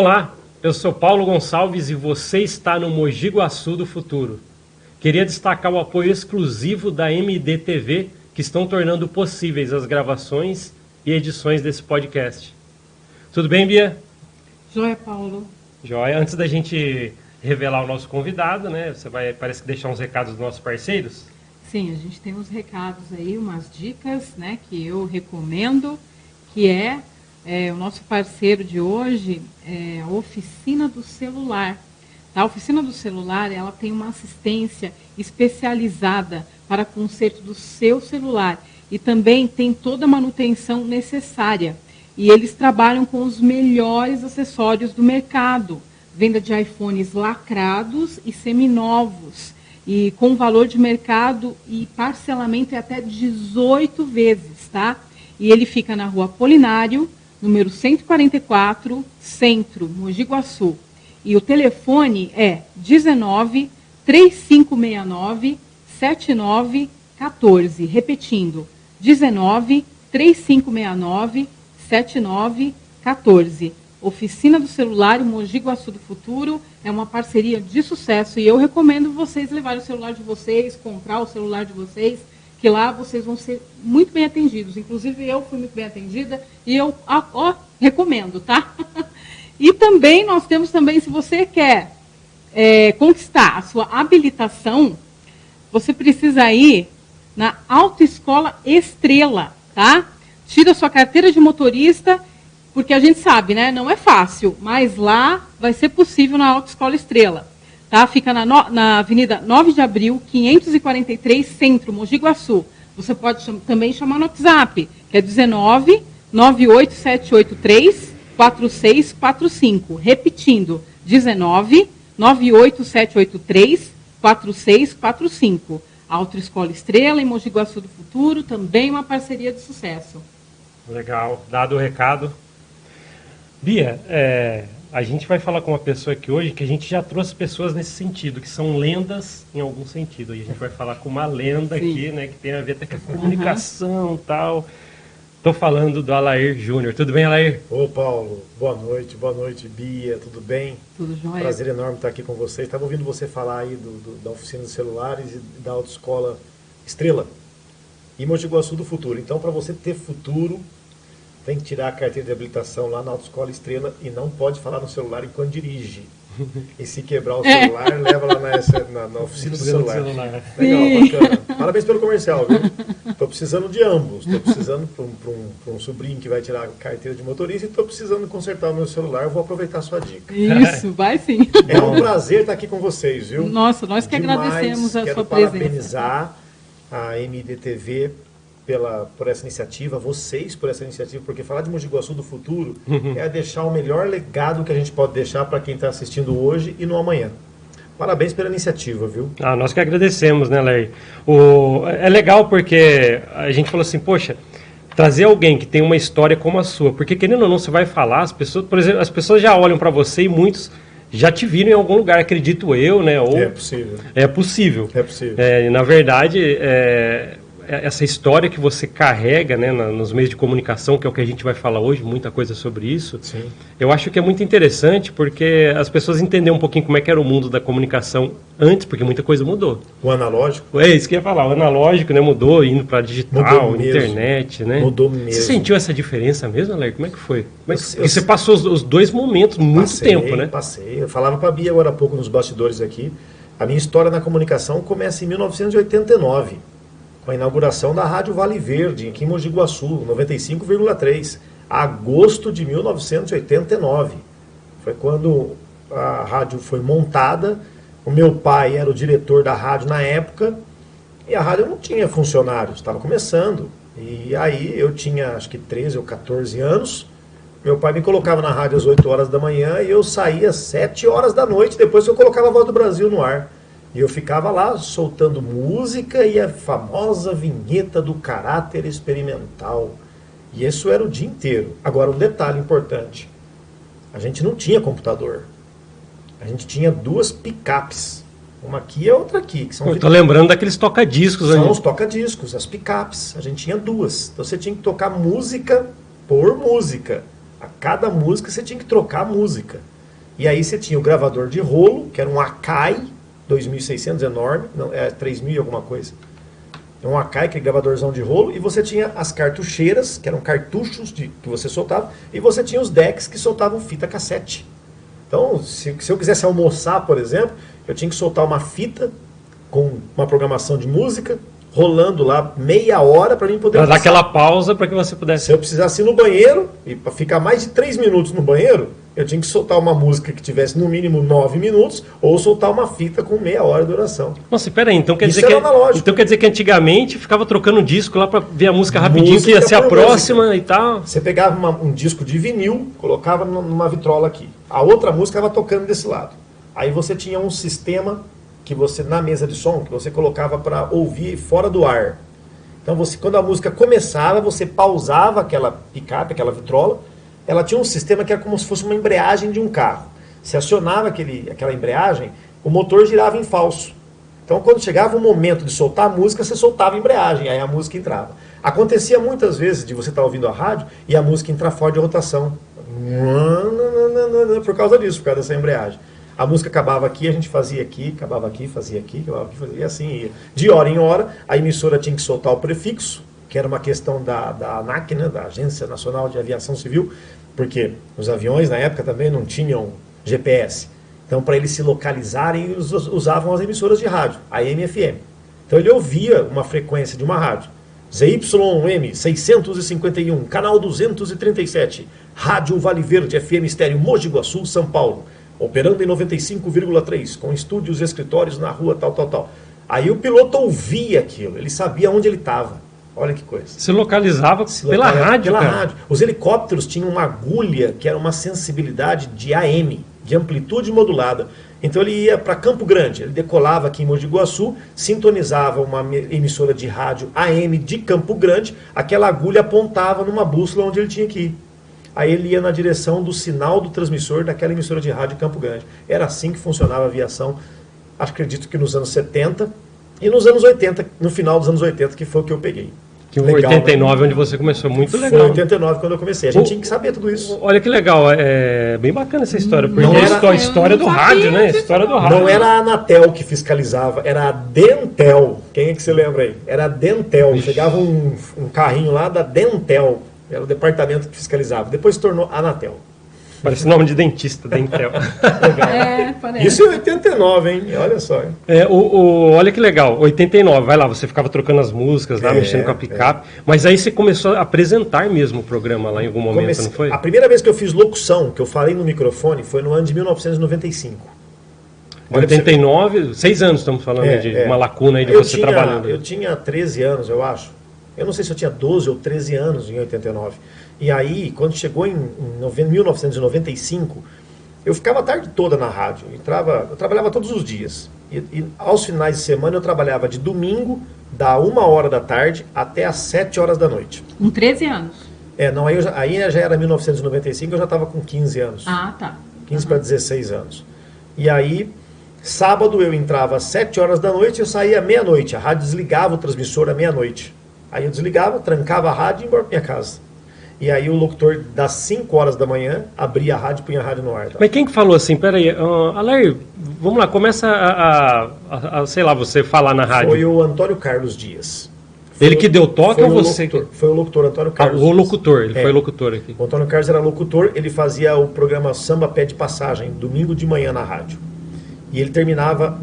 Olá, eu sou Paulo Gonçalves e você está no Mogi Guaçu do Futuro. Queria destacar o apoio exclusivo da MDTV, que estão tornando possíveis as gravações e edições desse podcast. Tudo bem, Bia? Joia, Paulo. Joia. Antes da gente revelar o nosso convidado, né? Você vai, parece que deixar uns recados dos nossos parceiros? Sim, a gente tem uns recados aí, umas dicas, né, que eu recomendo, que o nosso parceiro de hoje, é a Oficina do Celular. A Oficina do Celular, ela tem uma assistência especializada para conserto do seu celular e também tem toda a manutenção necessária. E eles trabalham com os melhores acessórios do mercado, venda de iPhones lacrados e seminovos, e com valor de mercado e parcelamento é até 18 vezes, tá? E ele fica na Rua Apolinário, número 144, Centro, Mogi Guaçu. E o telefone é 19 3569 7914. Repetindo, 19 3569 7914. Oficina do Celular e Mogi Guaçu do Futuro é uma parceria de sucesso e eu recomendo vocês levarem o celular de vocês, comprar o celular de vocês, que lá vocês vão ser muito bem atendidos. Inclusive eu fui muito bem atendida e eu recomendo, tá? E também nós temos também, se você quer conquistar a sua habilitação, você precisa ir na Autoescola Estrela, tá? Tira sua carteira de motorista, porque a gente sabe, né? Não é fácil, mas lá vai ser possível na Autoescola Estrela. Tá? Fica na Avenida 9 de Abril, 543, Centro, Mogi Guaçu. Você pode também chamar no WhatsApp, que é 19 98783 4645. Repetindo, 19 98783 4645. Autoescola Estrela em Mogi Guaçu do Futuro, também uma parceria de sucesso. Legal, dado o recado. Bia, a gente vai falar com uma pessoa aqui hoje que a gente já trouxe pessoas nesse sentido, que são lendas em algum sentido. E a gente vai falar com uma lenda aqui, né, que tem a ver até com a comunicação e tal. Estou falando do Alair Júnior. Tudo bem, Alair? Ô, Paulo, boa noite, Bia, tudo bem? Tudo jóia. Prazer enorme estar aqui com vocês. Estava ouvindo você falar aí da Oficina dos Celulares e da Autoescola Estrela e Mogi Guaçu do Futuro. Então, para você ter futuro, tem que tirar a carteira de habilitação lá na Autoescola Estrela e não pode falar no celular enquanto dirige. E se quebrar o celular, leva lá na oficina do celular. Legal, bacana. Parabéns pelo comercial, viu? Estou precisando de ambos. Estou precisando para um sobrinho que vai tirar a carteira de motorista e estou precisando consertar o meu celular. Eu vou aproveitar a sua dica. Isso, vai sim. É um prazer estar aqui com vocês, viu? Nossa, nós que agradecemos a sua presença. Quero parabenizar a MDTV por essa iniciativa, vocês por essa iniciativa, porque falar de Mogi Guaçu do Futuro é deixar o melhor legado que a gente pode deixar para quem está assistindo hoje e no amanhã. Parabéns pela iniciativa, viu? Nós que agradecemos, né, Larry? É legal porque a gente falou assim, poxa, trazer alguém que tem uma história como a sua, porque querendo ou não, você vai falar, as pessoas, por exemplo, as pessoas já olham para você e muitos já te viram em algum lugar, acredito eu, né? Ou é possível. É possível. É possível. Na verdade, essa história que você carrega, né, nos meios de comunicação, que é o que a gente vai falar hoje, muita coisa sobre isso. Sim. Eu acho que é muito interessante porque as pessoas entenderam um pouquinho como é que era o mundo da comunicação antes, porque muita coisa mudou. O analógico? É isso que eu ia falar, o analógico, né, mudou, indo para digital, internet, né? Mudou mesmo. Você sentiu essa diferença mesmo, Alex? Como é que foi? Porque você passou os dois momentos muito tempo, né? Passei. Eu falava para a Bia agora há pouco nos bastidores aqui, a minha história na comunicação começa em 1989. Com a inauguração da Rádio Vale Verde, aqui em Mogi Guaçu, 95,3, agosto de 1989. Foi quando a rádio foi montada, o meu pai era o diretor da rádio na época, e a rádio não tinha funcionários, estava começando. E aí eu tinha acho que 13 ou 14 anos, meu pai me colocava na rádio às 8 horas da manhã e eu saía às 7 horas da noite, depois que eu colocava a Voz do Brasil no ar. E eu ficava lá soltando música e a famosa vinheta do caráter experimental. E isso era o dia inteiro. Agora, um detalhe importante. A gente não tinha computador. A gente tinha duas picapes. Uma aqui e a outra aqui. Que são Estou lembrando daqueles toca-discos. São os toca-discos, as picapes. A gente tinha duas. Então você tinha que tocar música por música. A cada música você tinha que trocar a música. E aí você tinha o gravador de rolo, que era um Akai 2600 enorme, não, 3000 e alguma coisa. É um Akai, que é gravadorzão de rolo, e você tinha as cartucheiras, que eram cartuchos que você soltava, e você tinha os decks que soltavam fita cassete. Então, se eu quisesse almoçar, por exemplo, eu tinha que soltar uma fita com uma programação de música, rolando lá meia hora para mim poder... Para dar aquela pausa para que você pudesse... Se eu precisasse ir no banheiro, e para ficar mais de 3 minutos no banheiro, eu tinha que soltar uma música que tivesse no mínimo 9 minutos, ou soltar uma fita com meia hora de duração. Nossa, peraí, então quer Isso dizer era analógico. então quer dizer que antigamente ficava trocando disco lá para ver a música rapidinho, Música que ia ser a por próxima música. e tal. Você pegava um disco de vinil, colocava numa vitrola aqui. A outra música estava tocando desse lado. Aí você tinha um sistema que você, na mesa de som, que você colocava para ouvir fora do ar. Então, quando a música começava, você pausava aquela picape, aquela vitrola. Ela tinha um sistema que era como se fosse uma embreagem de um carro. Se acionava aquela embreagem, o motor girava em falso. Então, quando chegava o momento de soltar a música, você soltava a embreagem, aí a música entrava. Acontecia muitas vezes de você estar ouvindo a rádio e a música entrar fora de rotação. Por causa disso, por causa dessa embreagem. A música acabava aqui, a gente fazia aqui, acabava aqui, fazia aqui, acabava aqui, fazia, e assim ia. De hora em hora, a emissora tinha que soltar o prefixo, que era uma questão da ANAC, né, da Agência Nacional de Aviação Civil, porque os aviões na época também não tinham GPS. Então, para eles se localizarem, eles usavam as emissoras de rádio, AM e FM. Então, ele ouvia uma frequência de uma rádio. ZYM 651, canal 237, Rádio Vale Verde, FM Estéreo, Mogi Guaçu, São Paulo. Operando em 95,3, com estúdios e escritórios na rua tal. Aí o piloto ouvia aquilo, ele sabia onde ele estava. Olha que coisa. Se localizava pela rádio, pela cara. rádio. Os helicópteros tinham uma agulha que era uma sensibilidade de AM, de amplitude modulada. Então ele ia para Campo Grande, ele decolava aqui em Mogi Guaçu, sintonizava uma emissora de rádio AM de Campo Grande, aquela agulha apontava numa bússola onde ele tinha que ir. Aí ele ia na direção do sinal do transmissor daquela emissora de rádio Campo Grande. Era assim que funcionava a aviação, acredito que nos anos 70 e nos anos 80, no final dos anos 80, que foi o que eu peguei. Que foi 89, né? Onde você começou, muito legal. Foi 89 quando eu comecei, a gente tinha que saber tudo isso. Olha que legal, é bem bacana essa história, porque Não a história do rádio, né? História do rádio. Não era a Anatel que fiscalizava, era a Dentel. Quem é que se lembra aí? Era a Dentel. Ixi. Chegava um carrinho lá da Dentel. Era o departamento que fiscalizava. Depois se tornou Anatel. Parece nome de dentista, Dentel. Legal. Parece. Isso em 89, hein? Olha só. Hein? Olha que legal, 89, vai lá, você ficava trocando as músicas lá, mexendo com a picape, mas aí você começou a apresentar mesmo o programa lá em algum momento, não foi? A primeira vez que eu fiz locução, que eu falei no microfone, foi no ano de 1995. 89, 6 anos estamos falando de uma lacuna aí de você trabalhando. Eu tinha 13 anos, eu acho. Eu não sei se eu tinha 12 ou 13 anos em 89. E aí, quando chegou em 1995, eu ficava a tarde toda na rádio. Eu trabalhava todos os dias. E aos finais de semana eu trabalhava de domingo, da 1h da tarde até às 7 horas da noite. Com 13 anos? Não, aí já era 1995, eu já estava com 15 anos. Ah, tá. 15 para 16 anos. E aí, sábado eu entrava às 7 horas da noite e eu saía à meia-noite. A rádio desligava o transmissor à meia-noite. Aí eu desligava, trancava a rádio e ia embora para minha casa. E aí o locutor, das 5 horas da manhã, abria a rádio e punha a rádio no ar. Tá? Mas quem que falou assim, peraí, Alair, vamos lá, começa a, sei lá, você falar na rádio. Foi o Antônio Carlos Dias. Ele que deu toque ou você? Foi o locutor Antônio Carlos. O locutor, ele foi locutor aqui. O Antônio Carlos era locutor, ele fazia o programa Samba Pé de Passagem, domingo de manhã na rádio. E ele terminava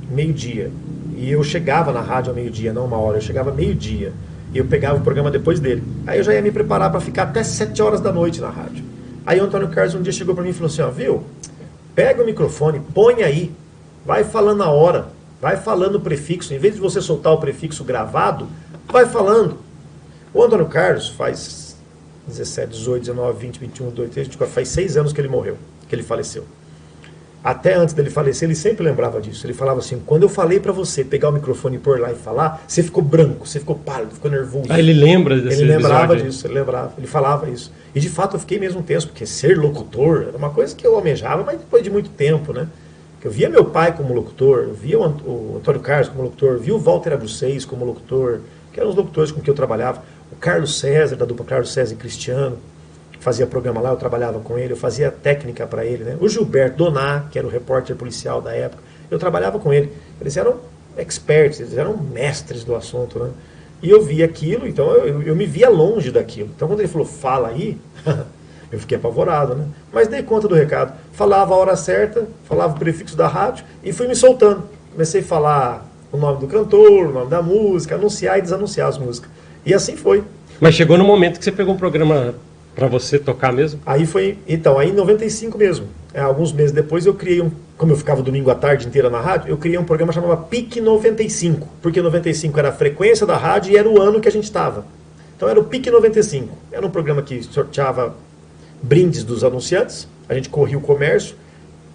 meio-dia. E eu chegava na rádio ao meio-dia, não 1h, eu chegava meio-dia. E eu pegava o programa depois dele. Aí eu já ia me preparar para ficar até 7 horas da noite na rádio. Aí o Antônio Carlos um dia chegou para mim e falou assim, viu, pega o microfone, põe aí, vai falando a hora, vai falando o prefixo, em vez de você soltar o prefixo gravado, vai falando. O Antônio Carlos faz 17, 18, 19, 20, 21, 22, 23, 24, faz 6 anos que ele morreu, que ele faleceu. Até antes dele falecer, ele sempre lembrava disso. Ele falava assim, quando eu falei pra você pegar o microfone e pôr lá e falar, você ficou branco, você ficou pálido, ficou nervoso. Ah, ele lembra desse Ele lembrava episódio. disso, ele lembrava, ele falava isso. E de fato eu fiquei mesmo tenso, porque ser locutor era uma coisa que eu almejava, mas depois de muito tempo, né? Eu via meu pai como locutor, eu via o Antônio Carlos como locutor, eu via o Walter Abuseis como locutor, que eram os locutores com que eu trabalhava, o Carlos César, da dupla Carlos César e Cristiano, fazia programa lá, eu trabalhava com ele, eu fazia técnica para ele, né? O Gilberto Donat, que era o repórter policial da época, eu trabalhava com ele. Eles eram experts, eles eram mestres do assunto, né? E eu via aquilo, então eu me via longe daquilo. Então quando ele falou, fala aí, eu fiquei apavorado, né? Mas dei conta do recado. Falava a hora certa, falava o prefixo da rádio e fui me soltando. Comecei a falar o nome do cantor, o nome da música, anunciar e desanunciar as músicas. E assim foi. Mas chegou no momento que você pegou um programa para você tocar mesmo? Aí foi, então, aí em 95 mesmo. Alguns meses depois eu criei como eu ficava domingo à tarde inteira na rádio, eu criei um programa chamado Pique 95, porque 95 era a frequência da rádio e era o ano que a gente estava. Então era o Pique 95. Era um programa que sorteava brindes dos anunciantes, a gente corria o comércio,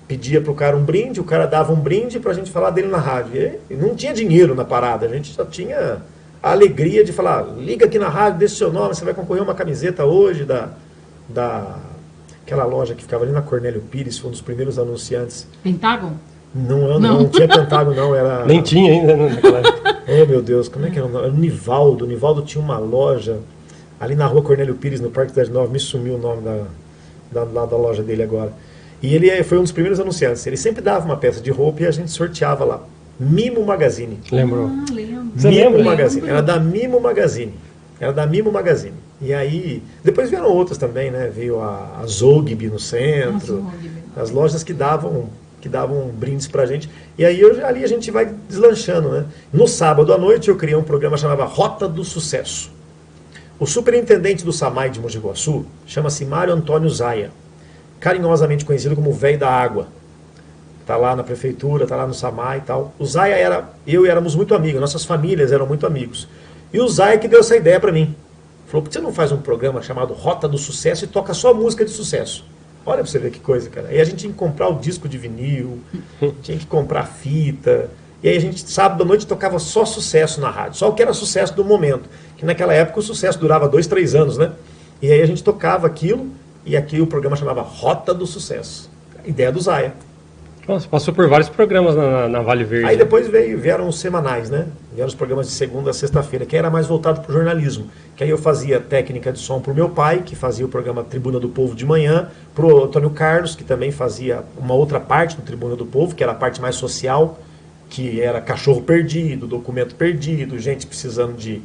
pedia para o cara um brinde, o cara dava um brinde para a gente falar dele na rádio. E não tinha dinheiro na parada, a gente só tinha a alegria de falar, liga aqui na rádio, deixa o seu nome, você vai concorrer uma camiseta hoje aquela loja que ficava ali na Cornélio Pires, foi um dos primeiros anunciantes. Pentágono? Não tinha Pentágono, não. Era... Nem tinha ainda, né, naquela época. Oh, meu Deus, como é que era o nome? Era o Nivaldo. O Nivaldo tinha uma loja ali na rua Cornélio Pires, no Parque das Nove. Me sumiu o nome da loja dele agora. E ele foi um dos primeiros anunciantes. Ele sempre dava uma peça de roupa e a gente sorteava lá. Mimo Magazine. Lembrou? Lembro. Você Mimo lembra? Magazine. Era da Mimo Magazine. E aí, depois vieram outras também, né? Veio a Zogby no centro. As lojas que davam brindes pra gente. E aí ali a gente vai deslanchando, né? No sábado à noite eu criei um programa chamado Rota do Sucesso. O superintendente do SAMAI de Mogi Guaçu chama-se Mário Antônio Zaia, carinhosamente conhecido como Véio da Água. Tá lá na prefeitura, tá lá no SAMAI e tal. O Zaia éramos muito amigos, nossas famílias eram muito amigos. E o Zaia que deu essa ideia pra mim. Falou, por que você não faz um programa chamado Rota do Sucesso e toca só música de sucesso? Olha pra você ver que coisa, cara. Aí a gente tinha que comprar o disco de vinil, tinha que comprar fita. E aí a gente, sábado à noite, tocava só sucesso na rádio. Só o que era sucesso do momento. Que naquela época o sucesso durava 2, 3 anos, né? E aí a gente tocava aquilo, e aqui o programa chamava Rota do Sucesso. A ideia do Zaia. Nossa, passou por vários programas na Vale Verde. Aí depois vieram os semanais, né? Vieram os programas de segunda a sexta-feira, que era mais voltado para o jornalismo. Que aí eu fazia técnica de som para o meu pai, que fazia o programa Tribuna do Povo de manhã, para o Antônio Carlos, que também fazia uma outra parte do Tribuna do Povo, que era a parte mais social, que era cachorro perdido, documento perdido, gente precisando de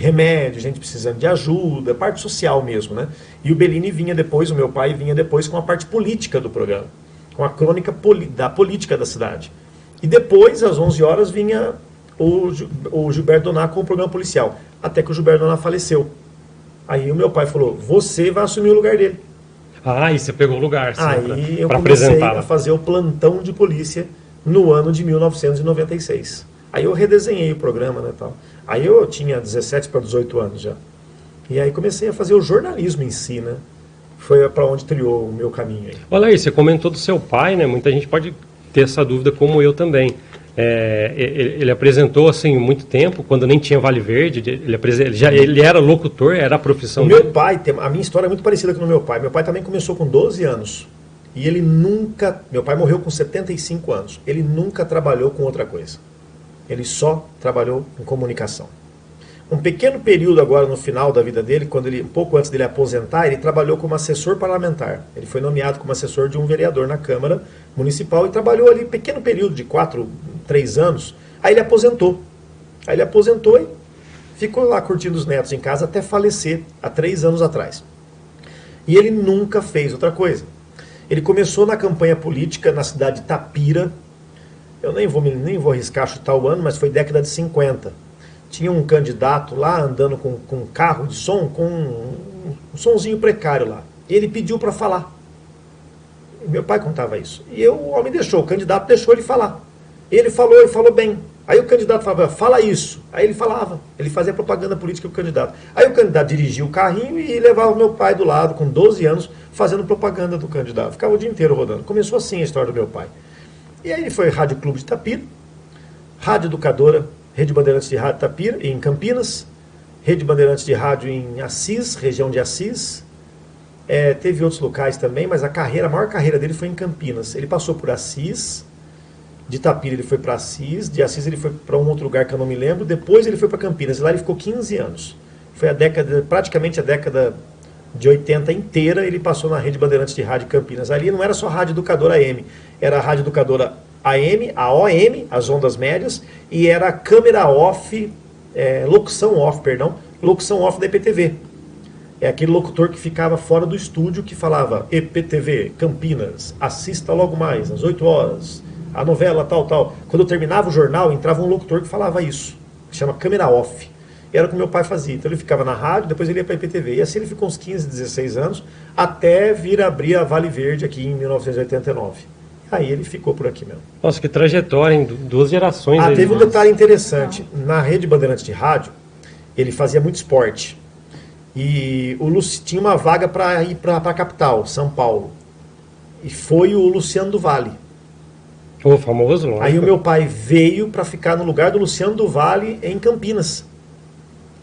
remédio, gente precisando de ajuda, parte social mesmo, né? E o Bellini vinha depois, o meu pai vinha depois com a parte política do programa, com a crônica da política da cidade. E depois, às 11 horas, vinha o Gilberto Donat com o programa policial. Até que o Gilberto Donat faleceu. Aí o meu pai falou, você vai assumir o lugar dele. Ah, e você pegou o lugar, sim, Aí eu pra comecei apresentar. a fazer o plantão de polícia no ano de 1996. Aí eu redesenhei o programa, né, tal. Aí eu tinha 17 para 18 anos já. E aí comecei a fazer o jornalismo em si, né? Foi para onde trilhou o meu caminho aí. Olha aí, você comentou do seu pai, né? Muita gente pode ter essa dúvida, como eu também. Ele apresentou assim muito tempo, quando nem tinha Vale Verde. Ele era locutor, era a profissão O dele. meu pai, a minha história é muito parecida com o meu pai. Meu pai também começou com 12 anos. E ele nunca... Meu pai morreu com 75 anos. Ele nunca trabalhou com outra coisa. Ele só trabalhou em comunicação. Um pequeno período agora no final da vida dele, um pouco antes dele aposentar, ele trabalhou como assessor parlamentar. Ele foi nomeado como assessor de um vereador na Câmara Municipal e trabalhou ali um pequeno período de 4, 3 anos. Aí ele aposentou. E ficou lá curtindo os netos em casa até falecer, há 3 anos atrás. E ele nunca fez outra coisa. Ele começou na campanha política na cidade de Tapira. Eu nem vou arriscar chutar o ano, mas foi década de 50. Tinha um candidato lá andando com um carro de som, com um sonzinho precário lá. E ele pediu para falar. E meu pai contava isso. E o homem o candidato deixou ele falar. Ele falou bem. Aí o candidato falava, fala isso. Aí ele falava, ele fazia propaganda política com o candidato. Aí o candidato dirigia o carrinho e levava o meu pai do lado, com 12 anos, fazendo propaganda do candidato. Ficava o dia inteiro rodando. Começou assim a história do meu pai. E aí ele foi Rádio Clube de Tapira, Rádio Educadora, Rede Bandeirantes de Rádio Tapira, em Campinas, Rede Bandeirantes de Rádio em Assis, região de Assis. Teve outros locais também, mas a maior carreira dele foi em Campinas. Ele passou por Assis, de Tapira ele foi para Assis, de Assis ele foi para um outro lugar que eu não me lembro, depois ele foi para Campinas, e lá ele ficou 15 anos. Foi praticamente a década de 80 inteira, ele passou na Rede Bandeirantes de Rádio Campinas. Ali não era só Rádio Educadora AM, era a Rádio Educadora AM, a OM, as ondas médias, e era a câmera off, locução off da EPTV. É aquele locutor que ficava fora do estúdio que falava: EPTV, Campinas, assista logo mais, às 8 horas, a novela tal, tal. Quando eu terminava o jornal, entrava um locutor que falava isso, que chama câmera off. Era o que meu pai fazia. Então ele ficava na rádio, depois ele ia para a EPTV. E assim ele ficou uns 15, 16 anos, até vir abrir a Vale Verde aqui em 1989. Aí ele ficou por aqui mesmo. Nossa, que trajetória, hein? 2 gerações. Ah, aí. teve um detalhe interessante. Na Rede Bandeirantes de Rádio, ele fazia muito esporte. E o tinha uma vaga para ir para a capital, São Paulo. E foi o Luciano do Vale. O famoso, lógico. Aí o meu pai veio para ficar no lugar do Luciano do Vale em Campinas.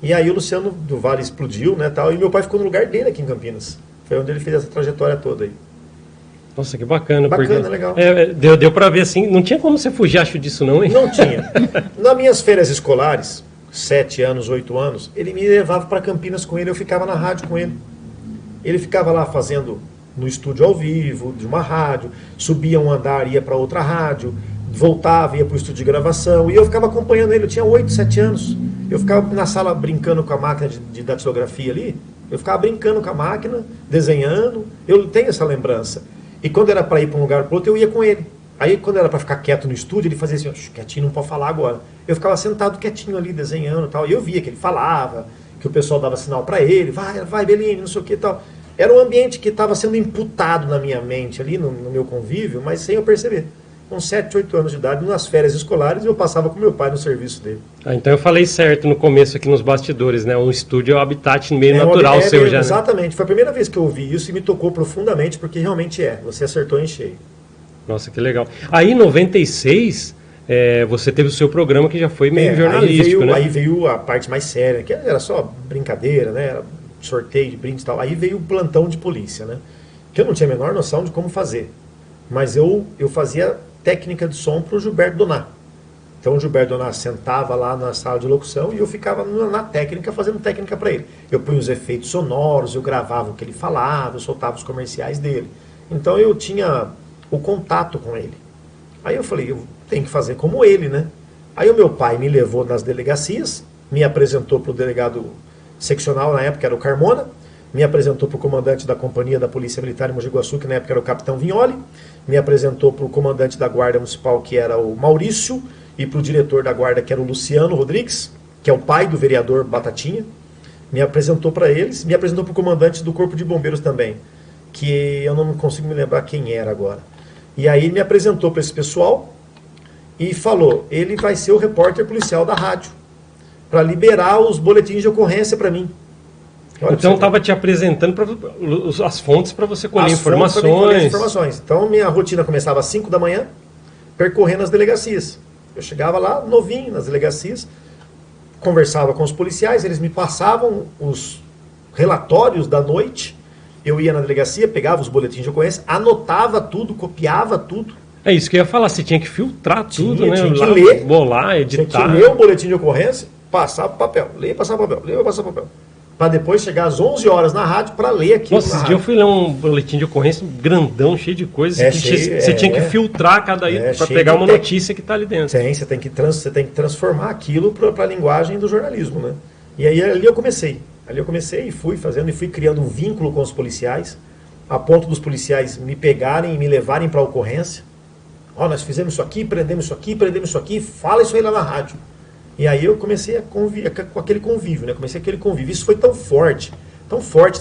E aí o Luciano do Vale explodiu, né, tal, e meu pai ficou no lugar dele aqui em Campinas. Foi onde ele fez essa trajetória toda aí. Nossa, que bacana. Bacana, porque, legal. Deu para ver assim, não tinha como você fugir, acho, disso não, hein? Não tinha. Nas minhas férias escolares, 7 anos, 8 anos, ele me levava para Campinas com ele, eu ficava na rádio com ele. Ele ficava lá fazendo no estúdio ao vivo, de uma rádio, subia um andar, ia para outra rádio, voltava, ia para o estúdio de gravação, e eu ficava acompanhando ele. Eu tinha 8, 7 anos. Eu ficava na sala brincando com a máquina de datilografia ali, eu ficava brincando com a máquina, desenhando, eu tenho essa lembrança. E quando era para ir para um lugar para outro, eu ia com ele. Aí quando era para ficar quieto no estúdio, ele fazia assim: quietinho, não pode falar agora. Eu ficava sentado quietinho ali, desenhando e tal, e eu via que ele falava, que o pessoal dava sinal para ele: vai Belini, não sei o que e tal. Era um ambiente que estava sendo imputado na minha mente ali, no meu convívio, mas sem eu perceber. Com 7, 8 anos de idade, nas férias escolares, eu passava com meu pai no serviço dele. Então eu falei certo no começo aqui nos bastidores, né? O estúdio é o habitat meio natural seu já, né? Exatamente. Foi a primeira vez que eu ouvi isso e me tocou profundamente, porque realmente você acertou em cheio. Nossa, que legal. Aí em 96, você teve o seu programa que já foi meio jornalístico, né? Aí veio a parte mais séria, que era só brincadeira, né? Era sorteio de brindes e tal. Aí veio o plantão de polícia, né? Que eu não tinha a menor noção de como fazer. Mas eu fazia técnica de som para o Gilberto Doná. Então o Gilberto Doná sentava lá na sala de locução e eu ficava na técnica, fazendo técnica para ele. Eu punha os efeitos sonoros, eu gravava o que ele falava, eu soltava os comerciais dele. Então eu tinha o contato com ele. Aí eu falei: eu tenho que fazer como ele, né? Aí o meu pai me levou nas delegacias, me apresentou para o delegado seccional, na época era o Carmona, me apresentou para o comandante da companhia da Polícia Militar em Mogi Guaçu, que na época era o capitão Vignoli, me apresentou para o comandante da Guarda Municipal, que era o Maurício, e para o diretor da Guarda, que era o Luciano Rodrigues, que é o pai do vereador Batatinha. Me apresentou para eles, me apresentou para o comandante do Corpo de Bombeiros também, que eu não consigo me lembrar quem era agora. E aí me apresentou para esse pessoal e falou: ele vai ser o repórter policial da rádio, para liberar os boletins de ocorrência para mim. Olha, então estava te apresentando as fontes para você colher informações. Então minha rotina começava às 5 da manhã, percorrendo as delegacias. Eu chegava lá novinho nas delegacias, conversava com os policiais, eles me passavam os relatórios da noite, eu ia na delegacia, pegava os boletins de ocorrência, anotava tudo, copiava tudo. É isso que eu ia falar, você tinha que filtrar tudo, né? Tinha que ler, bolar, editar. Tinha que ler o boletim de ocorrência, passar para papel, ler, passar para papel, ler, passar para papel. Para depois chegar às 11 horas na rádio para ler aquilo. Nossa, esse dia eu fui ler um boletim de ocorrência grandão, cheio de coisas. Você tinha que filtrar cada item para pegar uma notícia que está ali dentro. Você tem que transformar aquilo para a linguagem do jornalismo, né? E aí ali eu comecei. Ali eu comecei e fui fazendo, e fui criando um vínculo com os policiais, a ponto dos policiais me pegarem e me levarem para a ocorrência. Nós fizemos isso aqui, prendemos isso aqui, fala isso aí lá na rádio. E aí eu comecei a conviver com aquele convívio, né? Comecei aquele convívio. Isso foi tão forte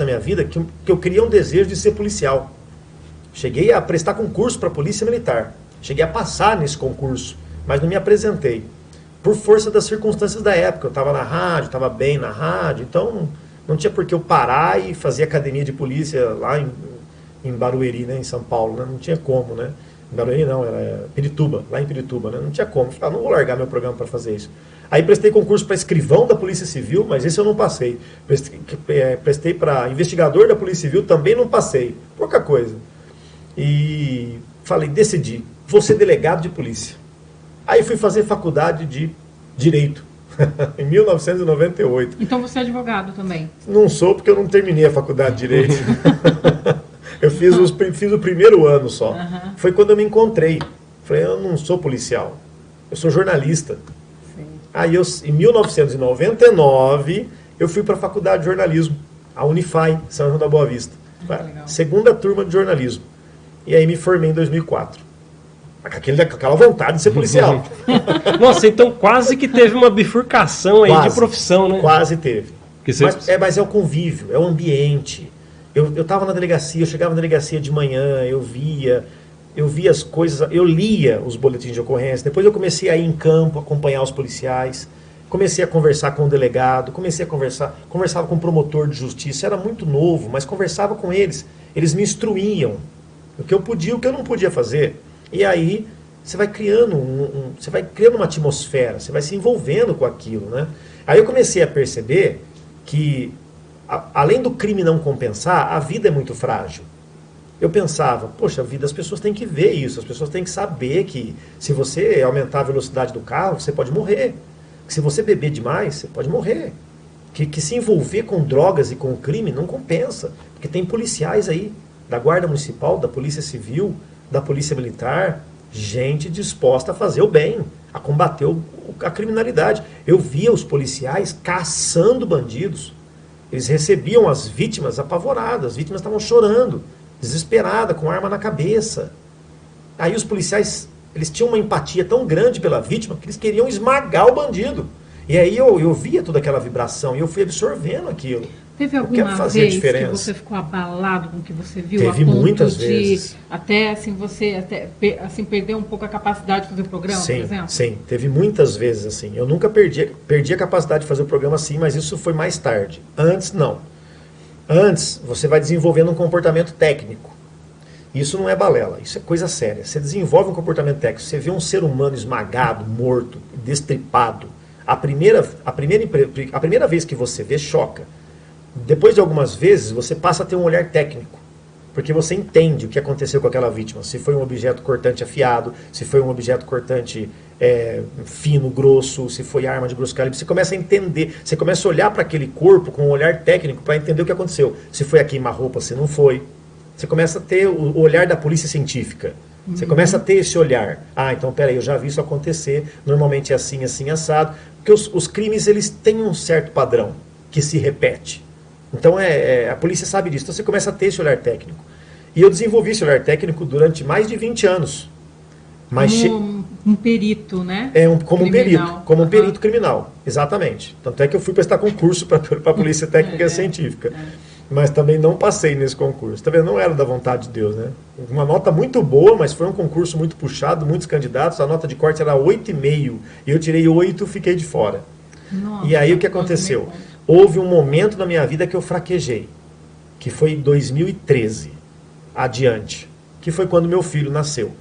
na minha vida, que eu criei um desejo de ser policial. Cheguei a prestar concurso para a Polícia Militar. Cheguei a passar nesse concurso, mas não me apresentei. Por força das circunstâncias da época. Eu estava na rádio, estava bem na rádio, então não tinha por que eu parar e fazer academia de polícia lá em Barueri, né? Em São Paulo, né? Não tinha como, né? Em Barueri não, era Pirituba, lá em Pirituba, né? Não tinha como. Falei: não vou largar meu programa para fazer isso. Aí prestei concurso para escrivão da Polícia Civil, mas esse eu não passei. Prestei para investigador da Polícia Civil, também não passei. Pouca coisa. E falei: decidi, vou ser delegado de polícia. Aí fui fazer faculdade de Direito. Em 1998. Então você é advogado também? Não sou porque eu não terminei a faculdade de Direito. Eu fiz o primeiro ano só. Uhum. Foi quando eu me encontrei. Falei, eu não sou policial, eu sou jornalista. Sim. Aí em 1999, eu fui para a faculdade de jornalismo, a Unify, São João da Boa Vista. Segunda turma de jornalismo. E aí me formei em 2004. Com aquela vontade de ser policial. Nossa, então quase que teve uma bifurcação aí de profissão, né? Quase teve. Você... Mas é o convívio, é o ambiente. Eu estava na delegacia, eu chegava na delegacia de manhã, eu via as coisas, eu lia os boletins de ocorrência, depois eu comecei a ir em campo, acompanhar os policiais, comecei a conversar com o delegado, conversava com o promotor de justiça, era muito novo, mas conversava com eles me instruíam o que eu podia e o que eu não podia fazer. E aí você vai criando uma atmosfera, você vai se envolvendo com aquilo, né? Aí eu comecei a perceber que, além do crime não compensar, a vida é muito frágil. Eu pensava, poxa vida, as pessoas têm que ver isso, as pessoas têm que saber que se você aumentar a velocidade do carro, você pode morrer. Que se você beber demais, você pode morrer. Que se envolver com drogas e com crime não compensa. Porque tem policiais aí, da Guarda Municipal, da Polícia Civil, da Polícia Militar, gente disposta a fazer o bem, a combater a criminalidade. Eu via os policiais caçando bandidos. Eles recebiam as vítimas apavoradas, as vítimas estavam chorando, desesperadas, com arma na cabeça. Aí os policiais, eles tinham uma empatia tão grande pela vítima que eles queriam esmagar o bandido. E aí eu via toda aquela vibração e eu fui absorvendo aquilo. Teve alguma vez que você ficou abalado com o que você viu? Teve muitas vezes. Até assim, você perdeu um pouco a capacidade de fazer o programa, sim, por exemplo? Sim, teve muitas vezes assim. Eu nunca perdi a capacidade de fazer o programa sim, mas isso foi mais tarde. Antes, não. Antes, você vai desenvolvendo um comportamento técnico. Isso não é balela, isso é coisa séria. Você desenvolve um comportamento técnico, você vê um ser humano esmagado, morto, destripado. A primeira vez que você vê, choca. Depois de algumas vezes, você passa a ter um olhar técnico, porque você entende o que aconteceu com aquela vítima. Se foi um objeto cortante afiado, se foi um objeto cortante fino, grosso, se foi arma de grosso calibre, você começa a entender, você começa a olhar para aquele corpo com um olhar técnico para entender o que aconteceu. Se foi a queima-roupa, se não foi. Você começa a ter o olhar da polícia científica. Você começa a ter esse olhar. Ah, então peraí, eu já vi isso acontecer, normalmente é assim, assim, assado. Porque os crimes, eles têm um certo padrão que se repete. Então a polícia sabe disso. Então você começa a ter esse olhar técnico. E eu desenvolvi esse olhar técnico durante mais de 20 anos. Mas como um perito, né? Como um perito criminal, exatamente. Tanto é que eu fui prestar concurso para a Polícia Técnica Científica. Mas também não passei nesse concurso. Também não era da vontade de Deus, né? Uma nota muito boa, mas foi um concurso muito puxado, muitos candidatos, a nota de corte era 8,5. E eu tirei 8 e fiquei de fora. Nossa, e aí o que aconteceu? Houve um momento na minha vida que eu fraquejei, que foi em 2013 adiante, que foi quando meu filho nasceu.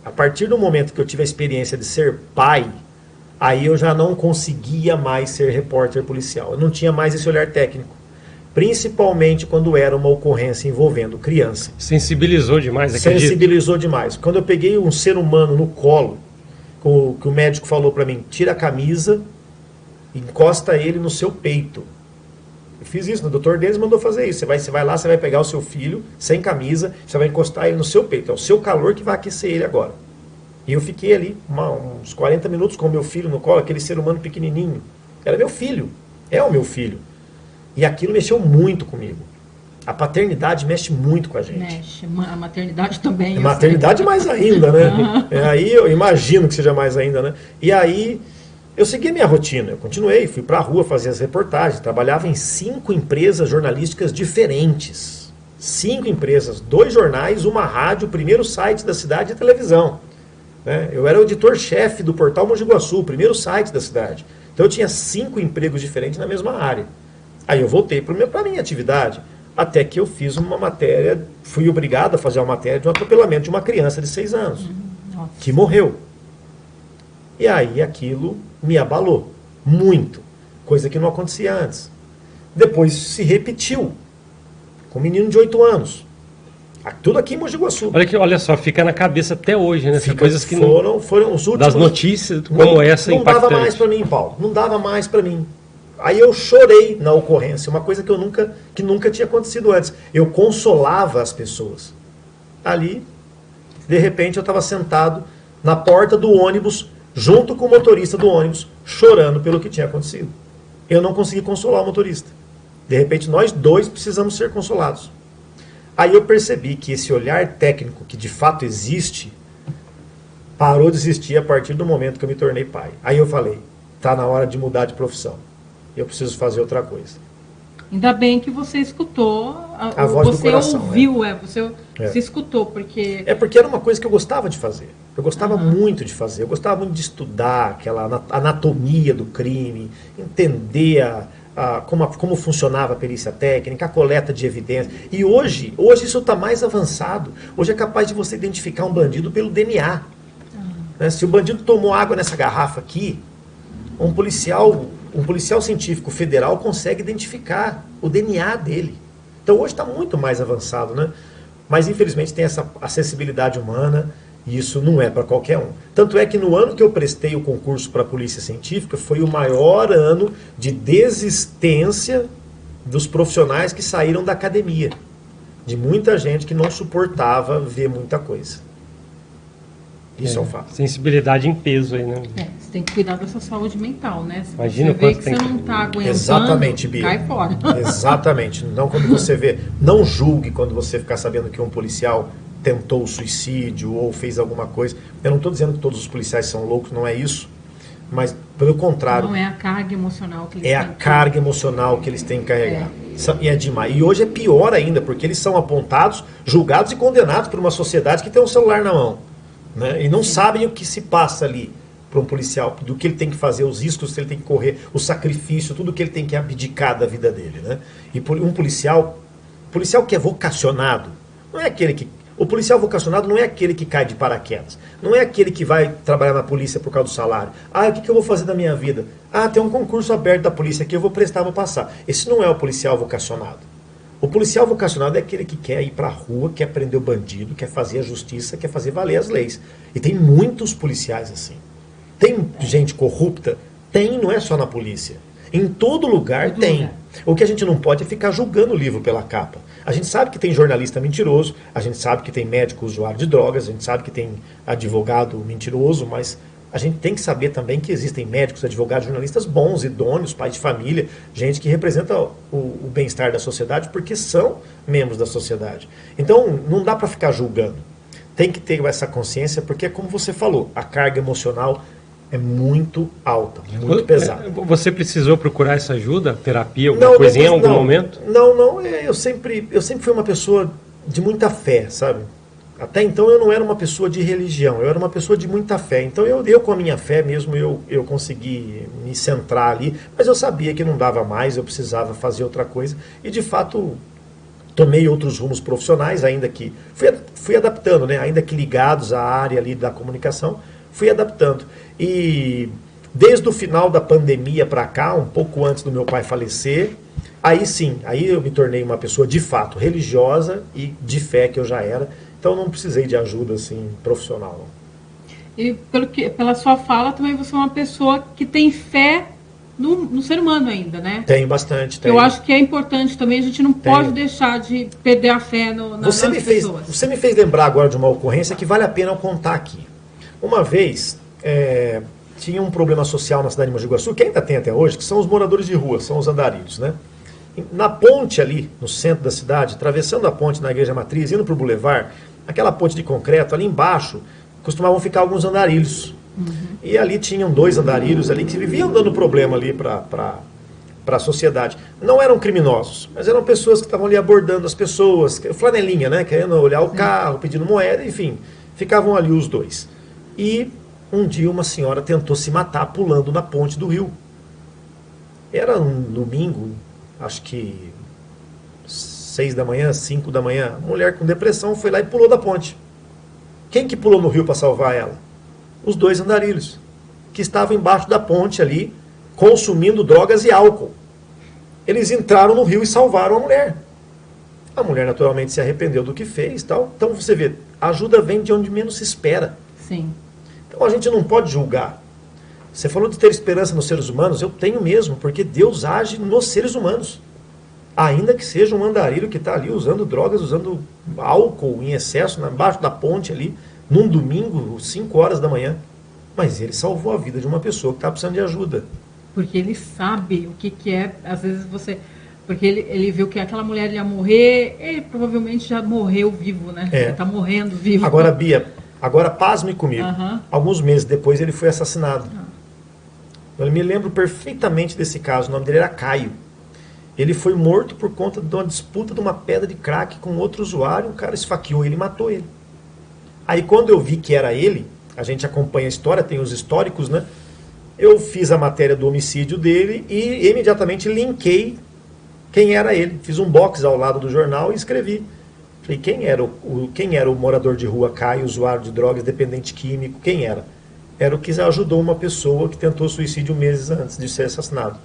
A partir do momento que eu tive a experiência de ser pai, aí eu já não conseguia mais ser repórter policial. Eu não tinha mais esse olhar técnico. Principalmente quando era uma ocorrência envolvendo criança. Sensibilizou demais, acredito. Sensibilizou demais. Quando eu peguei um ser humano no colo, que o médico falou para mim, tira a camisa, encosta ele no seu peito. Eu fiz isso, o doutor Denis mandou fazer isso. Você vai lá, você vai pegar o seu filho, sem camisa, você vai encostar ele no seu peito. É o seu calor que vai aquecer ele agora. E eu fiquei ali uns 40 minutos com o meu filho no colo, aquele ser humano pequenininho. Era meu filho, é o meu filho. E aquilo mexeu muito comigo. A paternidade mexe muito com a gente. Mexe, a maternidade também. A maternidade mais ainda, né? Aí eu imagino que seja mais ainda, né? E aí eu segui a minha rotina, eu continuei, fui pra rua fazer as reportagens, trabalhava em 5 empresas jornalísticas diferentes. 5 empresas, 2 jornais, uma rádio, o primeiro site da cidade de televisão. Né? Eu era o editor-chefe do portal Mogi Guaçu, o primeiro site da cidade. Então eu tinha 5 empregos diferentes na mesma área. Aí eu voltei para a minha atividade, até que eu fiz uma matéria, fui obrigado a fazer uma matéria de um atropelamento de uma criança de 6 anos, que morreu. E aí aquilo me abalou muito, coisa que não acontecia antes. Depois se repetiu, com um menino de 8 anos. Tudo aqui em Mogi Guaçu. Olha só, fica na cabeça até hoje, né? São coisas que foram os últimos... Das notícias como essa impactante. Não dava mais para mim, Paulo. Não dava mais para mim. Aí eu chorei na ocorrência, uma coisa que nunca tinha acontecido antes. Eu consolava as pessoas. Ali, de repente, eu estava sentado na porta do ônibus, junto com o motorista do ônibus, chorando pelo que tinha acontecido. Eu não consegui consolar o motorista. De repente, nós dois precisamos ser consolados. Aí eu percebi que esse olhar técnico, que de fato existe, parou de existir a partir do momento que eu me tornei pai. Aí eu falei, está na hora de mudar de profissão. Eu preciso fazer outra coisa. Ainda bem que você escutou, a voz do coração. Você ouviu, você escutou, porque... É porque era uma coisa que eu gostava de fazer. Eu gostava muito de fazer. Eu gostava muito de estudar aquela anatomia do crime, entender como funcionava a perícia técnica, a coleta de evidências. E hoje isso está mais avançado. Hoje é capaz de você identificar um bandido pelo DNA. Né? Se o bandido tomou água nessa garrafa aqui, um policial científico federal consegue identificar o DNA dele. Então hoje está muito mais avançado, né? Mas infelizmente tem essa acessibilidade humana e isso não é para qualquer um. Tanto é que no ano que eu prestei o concurso para a Polícia Científica foi o maior ano de desistência dos profissionais que saíram da academia. De muita gente que não suportava ver muita coisa. Isso é um fato. Sensibilidade em peso aí, né? Você tem que cuidar da sua saúde mental, né? Se Imagina você vê que você não está aguentando, exatamente, Bia. cai fora. Exatamente. Não quando você vê, não julgue quando você ficar sabendo que um policial tentou suicídio ou fez alguma coisa. Eu não estou dizendo que todos os policiais são loucos, não é isso. Mas, pelo contrário... Não é a carga emocional que eles têm. É a carga emocional que eles têm que carregar. E é demais. E hoje é pior ainda, porque eles são apontados, julgados e condenados por uma sociedade que tem um celular na mão. Né? E não sabem o que se passa ali para um policial, do que ele tem que fazer, os riscos que ele tem que correr, o sacrifício, tudo que ele tem que abdicar da vida dele. Né? E um policial que é vocacionado, não é aquele que... O policial vocacionado não é aquele que cai de paraquedas. Não é aquele que vai trabalhar na polícia por causa do salário. Ah, o que eu vou fazer da minha vida? Ah, tem um concurso aberto da polícia aqui, eu vou prestar, vou passar. Esse não é o policial vocacionado. O policial vocacionado é aquele que quer ir para a rua, quer prender o bandido, quer fazer a justiça, quer fazer valer as leis. E tem muitos policiais assim. Tem gente corrupta? Tem, não é só na polícia. Em todo lugar tem. O que a gente não pode é ficar julgando o livro pela capa. A gente sabe que tem jornalista mentiroso, a gente sabe que tem médico usuário de drogas, a gente sabe que tem advogado mentiroso, mas a gente tem que saber também que existem médicos, advogados, jornalistas bons, idôneos, pais de família, gente que representa o bem-estar da sociedade porque são membros da sociedade. Então não dá para ficar julgando. Tem que ter essa consciência porque, como você falou, a carga emocional é muito alta, muito pesada. Você precisou procurar essa ajuda, terapia, alguma coisinha em algum momento? Não. Eu sempre fui uma pessoa de muita fé, sabe? Até então eu não era uma pessoa de religião, eu era uma pessoa de muita fé. Então eu com a minha fé mesmo, eu consegui me centrar ali, mas eu sabia que não dava mais, eu precisava fazer outra coisa. E de fato tomei outros rumos profissionais, ainda que... Fui adaptando, né? Ainda que ligados à área ali da comunicação, fui adaptando. E desde o final da pandemia para cá, um pouco antes do meu pai falecer, aí sim, aí eu me tornei uma pessoa de fato religiosa e de fé que eu já era. Então não precisei de ajuda assim profissional. Não. E pela sua fala também você é uma pessoa que tem fé no ser humano ainda, né? Tem bastante. Tem. Eu acho que é importante também, a gente não pode deixar de perder a fé nas pessoas. Você me fez lembrar agora de uma ocorrência que vale a pena eu contar aqui. Uma vez tinha um problema social na cidade de Mogi Guaçu, que ainda tem até hoje, que são os moradores de rua, são os andarilhos, né? Na ponte ali, no centro da cidade, atravessando a ponte na Igreja Matriz, indo para o Boulevard, aquela ponte de concreto, ali embaixo, costumavam ficar alguns andarilhos. E ali tinham 2 andarilhos ali que viviam dando problema ali para a sociedade. Não eram criminosos, mas eram pessoas que estavam ali abordando as pessoas, flanelinha, né? Querendo olhar o carro, pedindo moeda, enfim. Ficavam ali os 2. E um dia uma senhora tentou se matar pulando na ponte do rio. Era um domingo, acho que 6 da manhã, 5 da manhã. A mulher com depressão foi lá e pulou da ponte. Quem que pulou no rio para salvar ela? Os 2 andarilhos, que estavam embaixo da ponte ali, consumindo drogas e álcool. Eles entraram no rio e salvaram a mulher. A mulher naturalmente se arrependeu do que fez, tal. Então você vê, a ajuda vem de onde menos se espera. Sim. Então a gente não pode julgar. Você falou de ter esperança nos seres humanos, eu tenho mesmo, porque Deus age nos seres humanos. Ainda que seja um andarilho que está ali usando drogas, usando álcool em excesso, embaixo da ponte ali, num domingo, 5 horas da manhã. Mas ele salvou a vida de uma pessoa que está precisando de ajuda. Porque ele sabe o que é, às vezes você... Porque ele viu que aquela mulher ia morrer, ele provavelmente já morreu vivo, né? É. Ele está morrendo vivo. Agora, Bia, agora pasme comigo. Aham. Alguns meses depois ele foi assassinado. Eu me lembro perfeitamente desse caso, o nome dele era Caio. Ele foi morto por conta de uma disputa de uma pedra de crack com outro usuário, o cara esfaqueou ele e matou ele. Aí quando eu vi que era ele, a gente acompanha a história, tem os históricos, né? Eu fiz a matéria do homicídio dele e imediatamente linkei quem era ele. Fiz um box ao lado do jornal e escrevi. Falei, quem era o morador de rua Caio, usuário de drogas, dependente químico, quem era? Era o que ajudou uma pessoa que tentou suicídio meses antes de ser assassinado.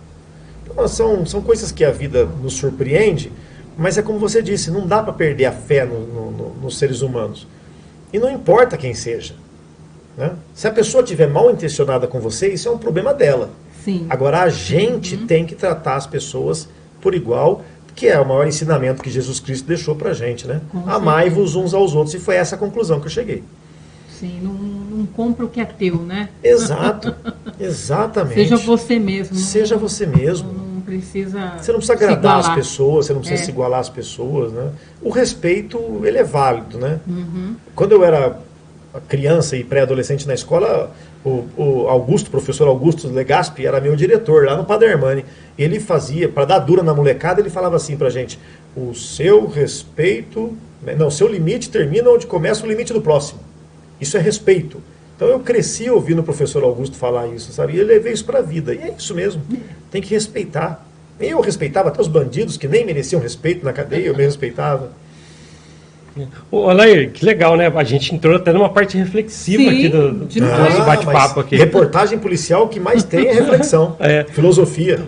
Então, são coisas que a vida nos surpreende, mas é como você disse, não dá para perder a fé nos seres humanos. E não importa quem seja. Né? Se a pessoa estiver mal intencionada com você, isso é um problema dela. Sim. Agora, a gente tem que tratar as pessoas por igual, que é o maior ensinamento que Jesus Cristo deixou para a gente. Né? Amai-vos uns aos outros, e foi essa a conclusão que eu cheguei. Sim, não compra o que é teu, né? Exato, exatamente. Seja você mesmo. Seja você mesmo. Não precisa. Você não precisa agradar as pessoas, você não precisa se igualar às pessoas, né? O respeito, ele é válido, né? Quando eu era criança e pré-adolescente na escola, o Augusto, professor Augusto Legaspi, era meu diretor lá no Padre Armani. Ele fazia, para dar dura na molecada, ele falava assim pra gente: o seu respeito, não, seu limite termina onde começa o limite do próximo. Isso é respeito. Então eu cresci ouvindo o professor Augusto falar isso, sabe? E eu levei isso para a vida. E é isso mesmo. Tem que respeitar. Eu respeitava até os bandidos que nem mereciam respeito na cadeia, eu me respeitava. Ô, Alair, que legal, né? A gente entrou até numa parte reflexiva aqui do nosso bate-papo aqui. Reportagem policial, o que mais tem é reflexão. Filosofia,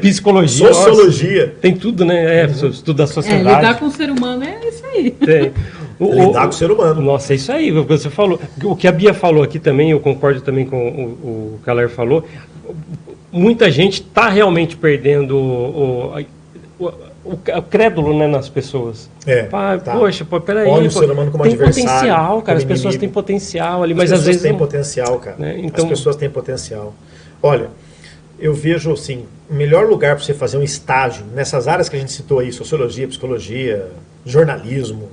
psicologia, sociologia. Tem tudo, né? Estudo da sociedade. Lidar com o ser humano é isso aí. Tem. Lidar com o ser humano. Nossa, é isso aí, o que você falou. O que a Bia falou aqui também, eu concordo também com o que a Alair falou. Muita gente está realmente perdendo o crédulo, né, nas pessoas. Poxa, peraí. Olha o ser humano como tem adversário, potencial, cara. As inimigo. pessoas têm potencial ali, mas as às vezes têm não... potencial, cara. Né? Então... As pessoas têm potencial. Olha, eu vejo assim, o melhor lugar para você fazer um estágio nessas áreas que a gente citou aí, sociologia, psicologia, jornalismo,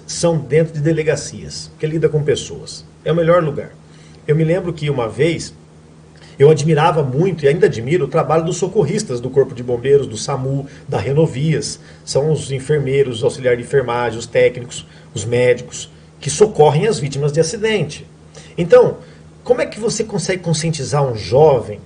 são dentro de delegacias, que lida com pessoas. É o melhor lugar. Eu me lembro que uma vez eu admirava muito e ainda admiro o trabalho dos socorristas do Corpo de Bombeiros, do SAMU, da Renovias. São os enfermeiros, os auxiliares de enfermagem, os técnicos, os médicos, que socorrem as vítimas de acidente. Então, como é que você consegue conscientizar um jovem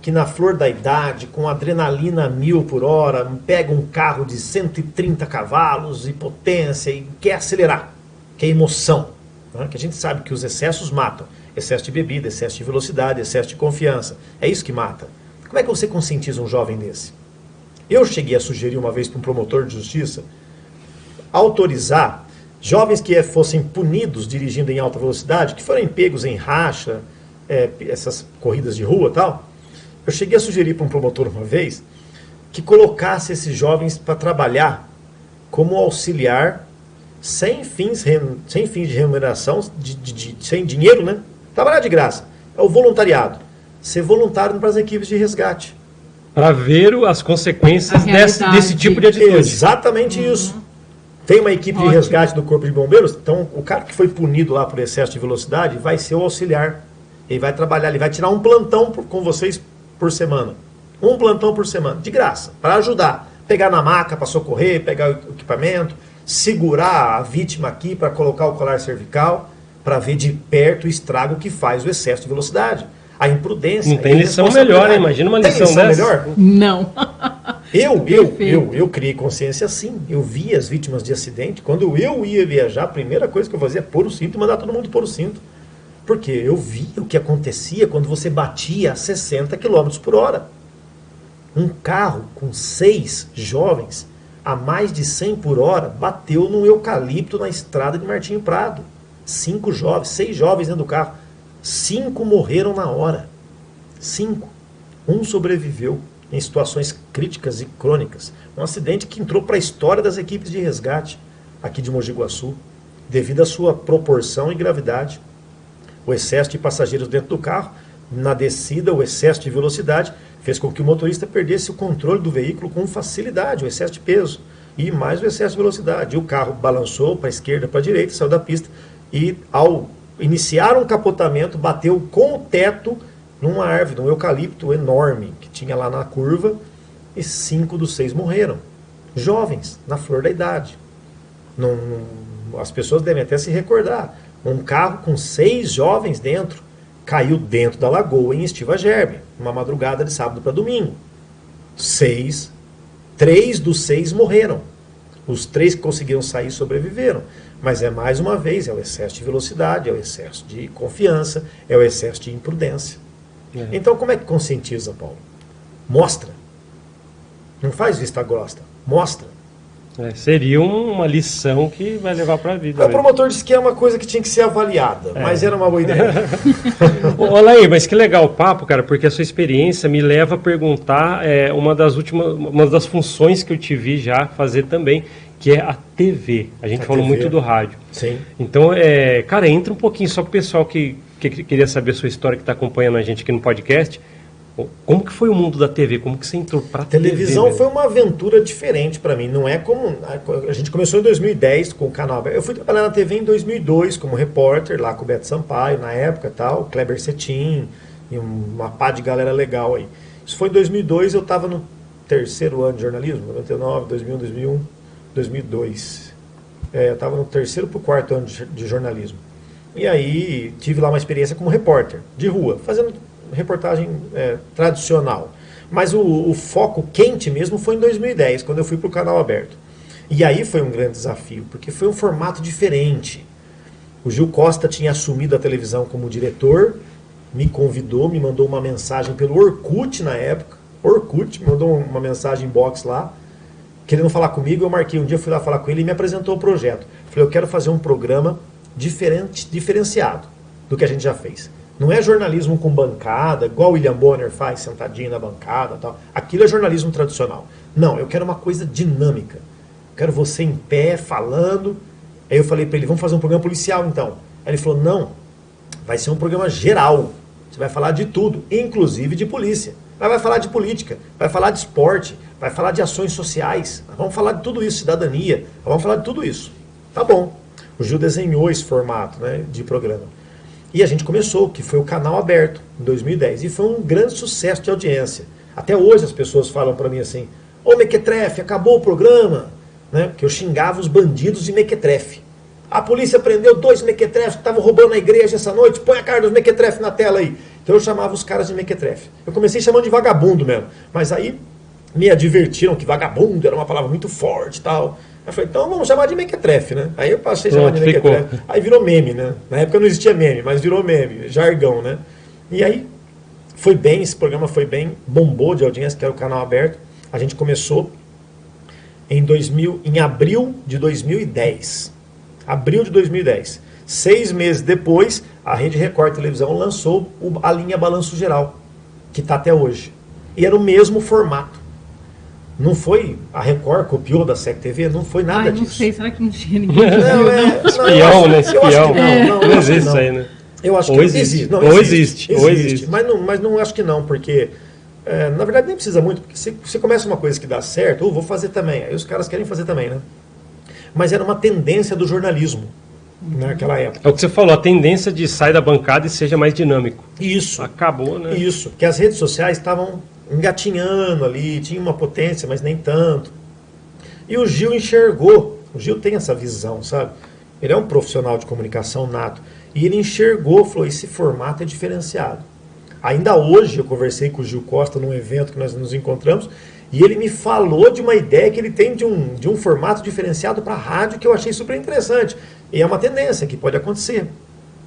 que na flor da idade, com adrenalina a 1000 por hora, pega um carro de 130 cavalos e potência e quer acelerar, que é emoção, né? Que a gente sabe que os excessos matam. Excesso de bebida, excesso de velocidade, excesso de confiança. É isso que mata. Como é que você conscientiza um jovem desse? Eu cheguei a sugerir uma vez para um promotor de justiça autorizar jovens que fossem punidos dirigindo em alta velocidade, que forem pegos em racha, essas corridas de rua e tal. Eu cheguei a sugerir para um promotor uma vez que colocasse esses jovens para trabalhar como auxiliar sem fins de remuneração, sem dinheiro, né? Trabalhar de graça. É o voluntariado. Ser voluntário para as equipes de resgate. Para ver as consequências desse tipo de atitude. Exatamente isso. Tem uma equipe de resgate do Corpo de Bombeiros, então o cara que foi punido lá por excesso de velocidade vai ser o auxiliar. Ele vai trabalhar, ele vai tirar um plantão com vocês por semana. Um plantão por semana, de graça, para ajudar. Pegar na maca para socorrer, pegar o equipamento, segurar a vítima aqui para colocar o colar cervical, para ver de perto o estrago que faz o excesso de velocidade. A imprudência. Não tem lição melhor, né? Imagina uma lição dessa. Melhor? Não. Eu criei consciência assim. Eu via as vítimas de acidente. Quando eu ia viajar, a primeira coisa que eu fazia é pôr o cinto e mandar todo mundo pôr o cinto. Porque eu via o que acontecia quando você batia a 60 km por hora. Um carro com 6 jovens a mais de 100 por hora, bateu num eucalipto na estrada de Martinho Prado. 6 jovens dentro do carro. 5 morreram na hora. 5. Um sobreviveu em situações críticas e crônicas. Um acidente que entrou para a história das equipes de resgate aqui de Mogi Guaçu, devido à sua proporção e gravidade. O excesso de passageiros dentro do carro, na descida, o excesso de velocidade, fez com que o motorista perdesse o controle do veículo com facilidade, o excesso de peso e mais o excesso de velocidade. E o carro balançou para a esquerda, para a direita, saiu da pista e, ao iniciar um capotamento, bateu com o teto numa árvore, num eucalipto enorme que tinha lá na curva, e 5 dos 6 morreram. Jovens, na flor da idade. As pessoas devem até se recordar. Um carro com 6 jovens dentro caiu dentro da lagoa em Estiva Gerbe, uma madrugada de sábado para domingo. 3 dos 6 morreram. Os 3 que conseguiram sair sobreviveram. Mas mais uma vez, é o excesso de velocidade, é o excesso de confiança, é o excesso de imprudência. Então, como é que conscientiza, Paulo? Mostra. Não faz vista grossa. Mostra. Seria uma lição que vai levar para a vida. O promotor disse que é uma coisa que tinha que ser avaliada, mas era uma boa ideia. Olha aí, mas que legal o papo, cara, porque a sua experiência me leva a perguntar uma das funções que eu te vi já fazer também, que é a TV. A gente falou muito do rádio. Sim. Então, cara, entra um pouquinho só para o pessoal que queria saber a sua história, que está acompanhando a gente aqui no podcast. Como que foi o mundo da TV? Como que você entrou para a televisão? Foi uma aventura diferente para mim. Não é como... A gente começou em 2010 com o canal aberto. Eu fui trabalhar na TV em 2002 como repórter, lá com o Beto Sampaio, na época, tal, Kleber Cetim, e uma pá de galera legal aí. Isso foi em 2002, eu estava no 3º ano de jornalismo, 99, 2001, 2001, 2002. Eu estava no 3º para o 4º ano de jornalismo. E aí tive lá uma experiência como repórter, de rua, fazendo reportagem tradicional. Mas o foco quente mesmo foi em 2010, quando eu fui para o canal aberto. E aí foi um grande desafio, porque foi um formato diferente. O Gil Costa tinha assumido a televisão como diretor, me convidou, me mandou uma mensagem pelo Orkut na época. Orkut, me mandou uma mensagem inbox lá, querendo falar comigo. Eu marquei um dia, fui lá falar com ele e me apresentou o projeto. Falei, eu quero fazer um programa diferenciado do que a gente já fez. Não é jornalismo com bancada, igual o William Bonner faz, sentadinho na bancada e tal. Aquilo é jornalismo tradicional. Não, eu quero uma coisa dinâmica. Eu quero você em pé, falando. Aí eu falei para ele, vamos fazer um programa policial então. Aí ele falou, não, vai ser um programa geral. Você vai falar de tudo, inclusive de polícia. Mas vai falar de política, vai falar de esporte, vai falar de ações sociais. Vamos falar de tudo isso, cidadania. Vamos falar de tudo isso. Tá bom. O Gil desenhou esse formato, né, de programa. E a gente começou, que foi o canal aberto, em 2010. E foi um grande sucesso de audiência. Até hoje as pessoas falam para mim assim, ô Mequetrefe, acabou o programa. Né? Porque eu xingava os bandidos de Mequetrefe. A polícia prendeu 2 Mequetrefes que estavam roubando a igreja essa noite, põe a cara dos Mequetrefe na tela aí. Então eu chamava os caras de Mequetrefe. Eu comecei chamando de vagabundo mesmo. Mas aí me advertiram que vagabundo era uma palavra muito forte e tal. Aí eu falei, então vamos chamar de Mequetrefe, né? Aí eu passei a chamar de Mequetrefe. Aí virou meme, né? Na época não existia meme, mas virou meme, jargão, né? E aí foi bem, esse programa foi bem, bombou de audiência, que era o canal aberto. A gente começou em abril de 2010. Abril de 2010. 6 meses depois, a Rede Record Televisão lançou a linha Balanço Geral, que está até hoje. E era o mesmo formato. Não foi, a Record copiou da SEC TV, não foi nada disso. Não sei, será que não tinha ninguém? Espião, né? Espião. Não existe isso aí, né? Eu acho que existe. Não, existe. Mas não acho que não, porque na verdade nem precisa muito, porque você começa uma coisa que dá certo, vou fazer também, aí os caras querem fazer também, né? Mas era uma tendência do jornalismo naquela época. É o que você falou, a tendência de sair da bancada e seja mais dinâmico. Isso. Acabou, né? Isso, porque as redes sociais estavam engatinhando ali, tinha uma potência, mas nem tanto. E o Gil enxergou, o Gil tem essa visão, sabe? Ele é um profissional de comunicação nato. E ele enxergou, falou, esse formato é diferenciado. Ainda hoje eu conversei com o Gil Costa num evento que nós nos encontramos, e ele me falou de uma ideia que ele tem de um formato diferenciado para rádio que eu achei super interessante. E é uma tendência que pode acontecer,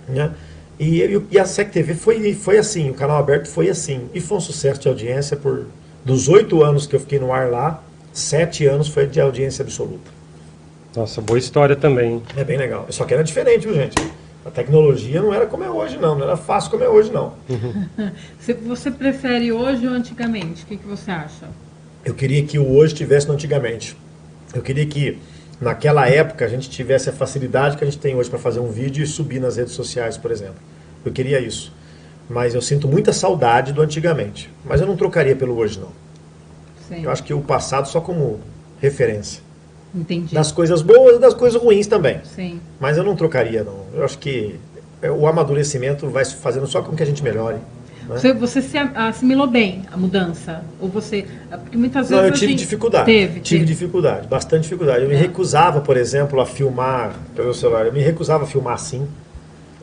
né? E a SEC TV foi assim, o canal aberto foi assim. E foi um sucesso de audiência dos 8 anos que eu fiquei no ar lá, 7 anos foi de audiência absoluta. Nossa, boa história também, hein? É bem legal. Só que era diferente, viu, gente? A tecnologia não era como é hoje, não. Não era fácil como é hoje, não. Você prefere hoje ou antigamente? O que você acha? Eu queria que o hoje tivesse no antigamente. Eu queria que, naquela época, a gente tivesse a facilidade que a gente tem hoje para fazer um vídeo e subir nas redes sociais, por exemplo. Eu queria isso. Mas eu sinto muita saudade do antigamente. Mas eu não trocaria pelo hoje, não. Sim. Eu acho que o passado só como referência. Entendi. Das coisas boas e das coisas ruins também. Sim. Mas eu não trocaria, não. Eu acho que o amadurecimento vai fazendo só com que a gente melhore. Né? Você se assimilou bem a mudança? Ou você... Porque muitas vezes Não, eu tive dificuldade. Tive dificuldade, bastante dificuldade. Eu me recusava, por exemplo, a filmar pelo celular. Eu me recusava a filmar assim.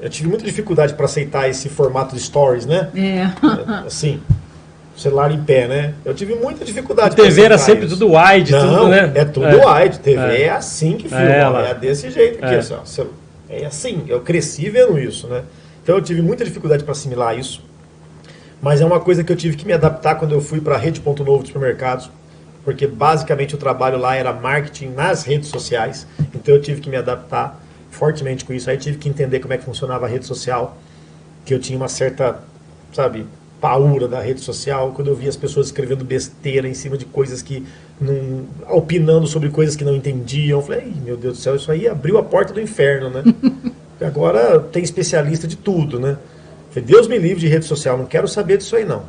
Eu tive muita dificuldade para aceitar esse formato de stories, né? Assim, celular em pé, né? Eu tive muita dificuldade. A TV era sempre tudo wide, não, tudo, né? É tudo wide. TV é assim que filma, é desse jeito aqui. É assim, eu cresci vendo isso, né? Então eu tive muita dificuldade para assimilar isso. Mas é uma coisa que eu tive que me adaptar quando eu fui para a Rede Ponto Novo de Supermercados, porque basicamente o trabalho lá era marketing nas redes sociais, então eu tive que me adaptar fortemente com isso. Aí tive que entender como é que funcionava a rede social, que eu tinha uma certa, sabe, paura da rede social, quando eu via as pessoas escrevendo besteira em cima de coisas que não... opinando sobre coisas que não entendiam. Eu falei, meu Deus do céu, isso aí abriu a porta do inferno, né? Agora tem especialista de tudo, né? Deus me livre de rede social, não quero saber disso aí, não.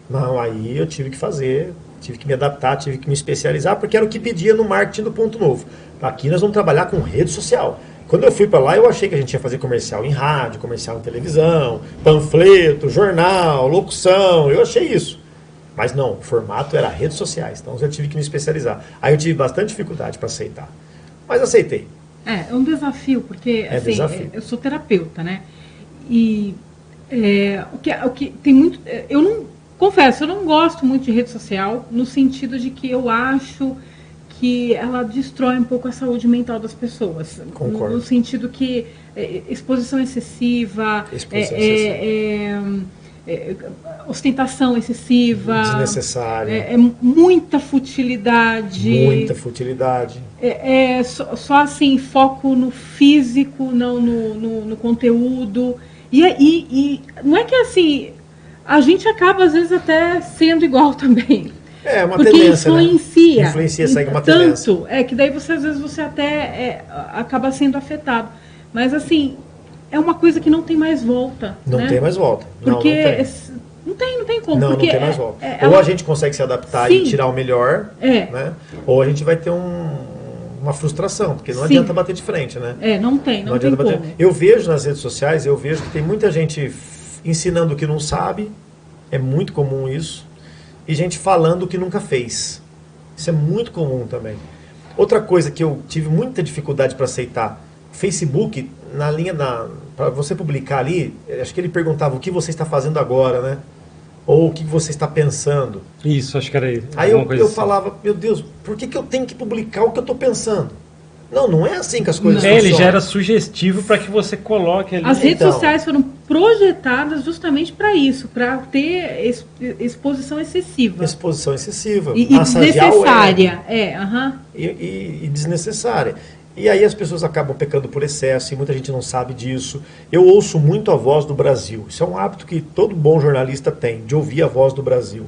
Não, aí eu tive que fazer, tive que me adaptar, tive que me especializar, porque era o que pedia no marketing do Ponto Novo. Aqui nós vamos trabalhar com rede social. Quando eu fui para lá, eu achei que a gente ia fazer comercial em rádio, comercial em televisão, panfleto, jornal, locução, eu achei isso. Mas não, o formato era redes sociais, então eu tive que me especializar. Aí eu tive bastante dificuldade para aceitar, mas aceitei. É um desafio, porque assim, desafio. Eu sou terapeuta, né? E o que tem muito... Eu não... Confesso, eu não gosto muito de rede social, no sentido de que eu acho que ela destrói um pouco a saúde mental das pessoas. Concordo. No sentido que exposição excessiva, ostentação excessiva, desnecessária, muita futilidade. Muita futilidade. Só assim, foco no físico, não no conteúdo. E não é que assim, a gente acaba às vezes até sendo igual também. É uma porque tendência, influencia. Né? Influencia, segue uma tanto, tendência. que daí você às vezes você até acaba sendo afetado. Mas assim, é uma coisa que não tem mais volta. Não tem mais volta. Porque não tem como. Não, porque não tem mais volta. Ou a gente consegue se adaptar e tirar o melhor, né? Ou a gente vai ter uma frustração, porque não adianta bater de frente, né? Não tem como. Eu vejo nas redes sociais, que tem muita gente ensinando o que não sabe, é muito comum isso, e gente falando o que nunca fez. Isso é muito comum também. Outra coisa que eu tive muita dificuldade para aceitar, Facebook, na linha para você publicar ali, acho que ele perguntava o que você está fazendo agora, né? Ou o que você está pensando. Isso, acho que era isso. Aí eu falava, meu Deus, por que eu tenho que publicar o que eu estou pensando? Não é assim que as coisas funcionam. Ele já era sugestivo para que você coloque ali. As redes sociais foram projetadas justamente para isso, para ter exposição excessiva. Exposição excessiva. E desnecessária. E desnecessária. E aí as pessoas acabam pecando por excesso, e muita gente não sabe disso. Eu ouço muito a voz do Brasil. Isso é um hábito que todo bom jornalista tem, de ouvir a voz do Brasil.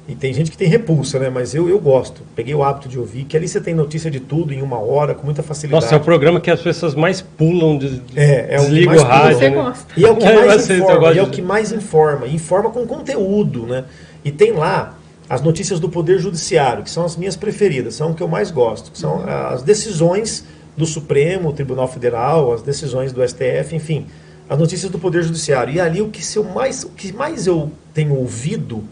E tem gente que tem repulsa, né? Mas eu gosto. Peguei o hábito de ouvir, que ali você tem notícia de tudo em 1 hora, com muita facilidade. Nossa, é o programa que as pessoas mais pulam, desligam o rádio. Você né? gosta. E é o que mais informa. E é o que mais informa. Informa com conteúdo, né? E tem lá as notícias do Poder Judiciário, que são as minhas preferidas, são o que eu mais gosto. Que são as decisões do Supremo, Tribunal Federal, as decisões do STF, enfim, as notícias do Poder Judiciário. E ali o que mais eu tenho ouvido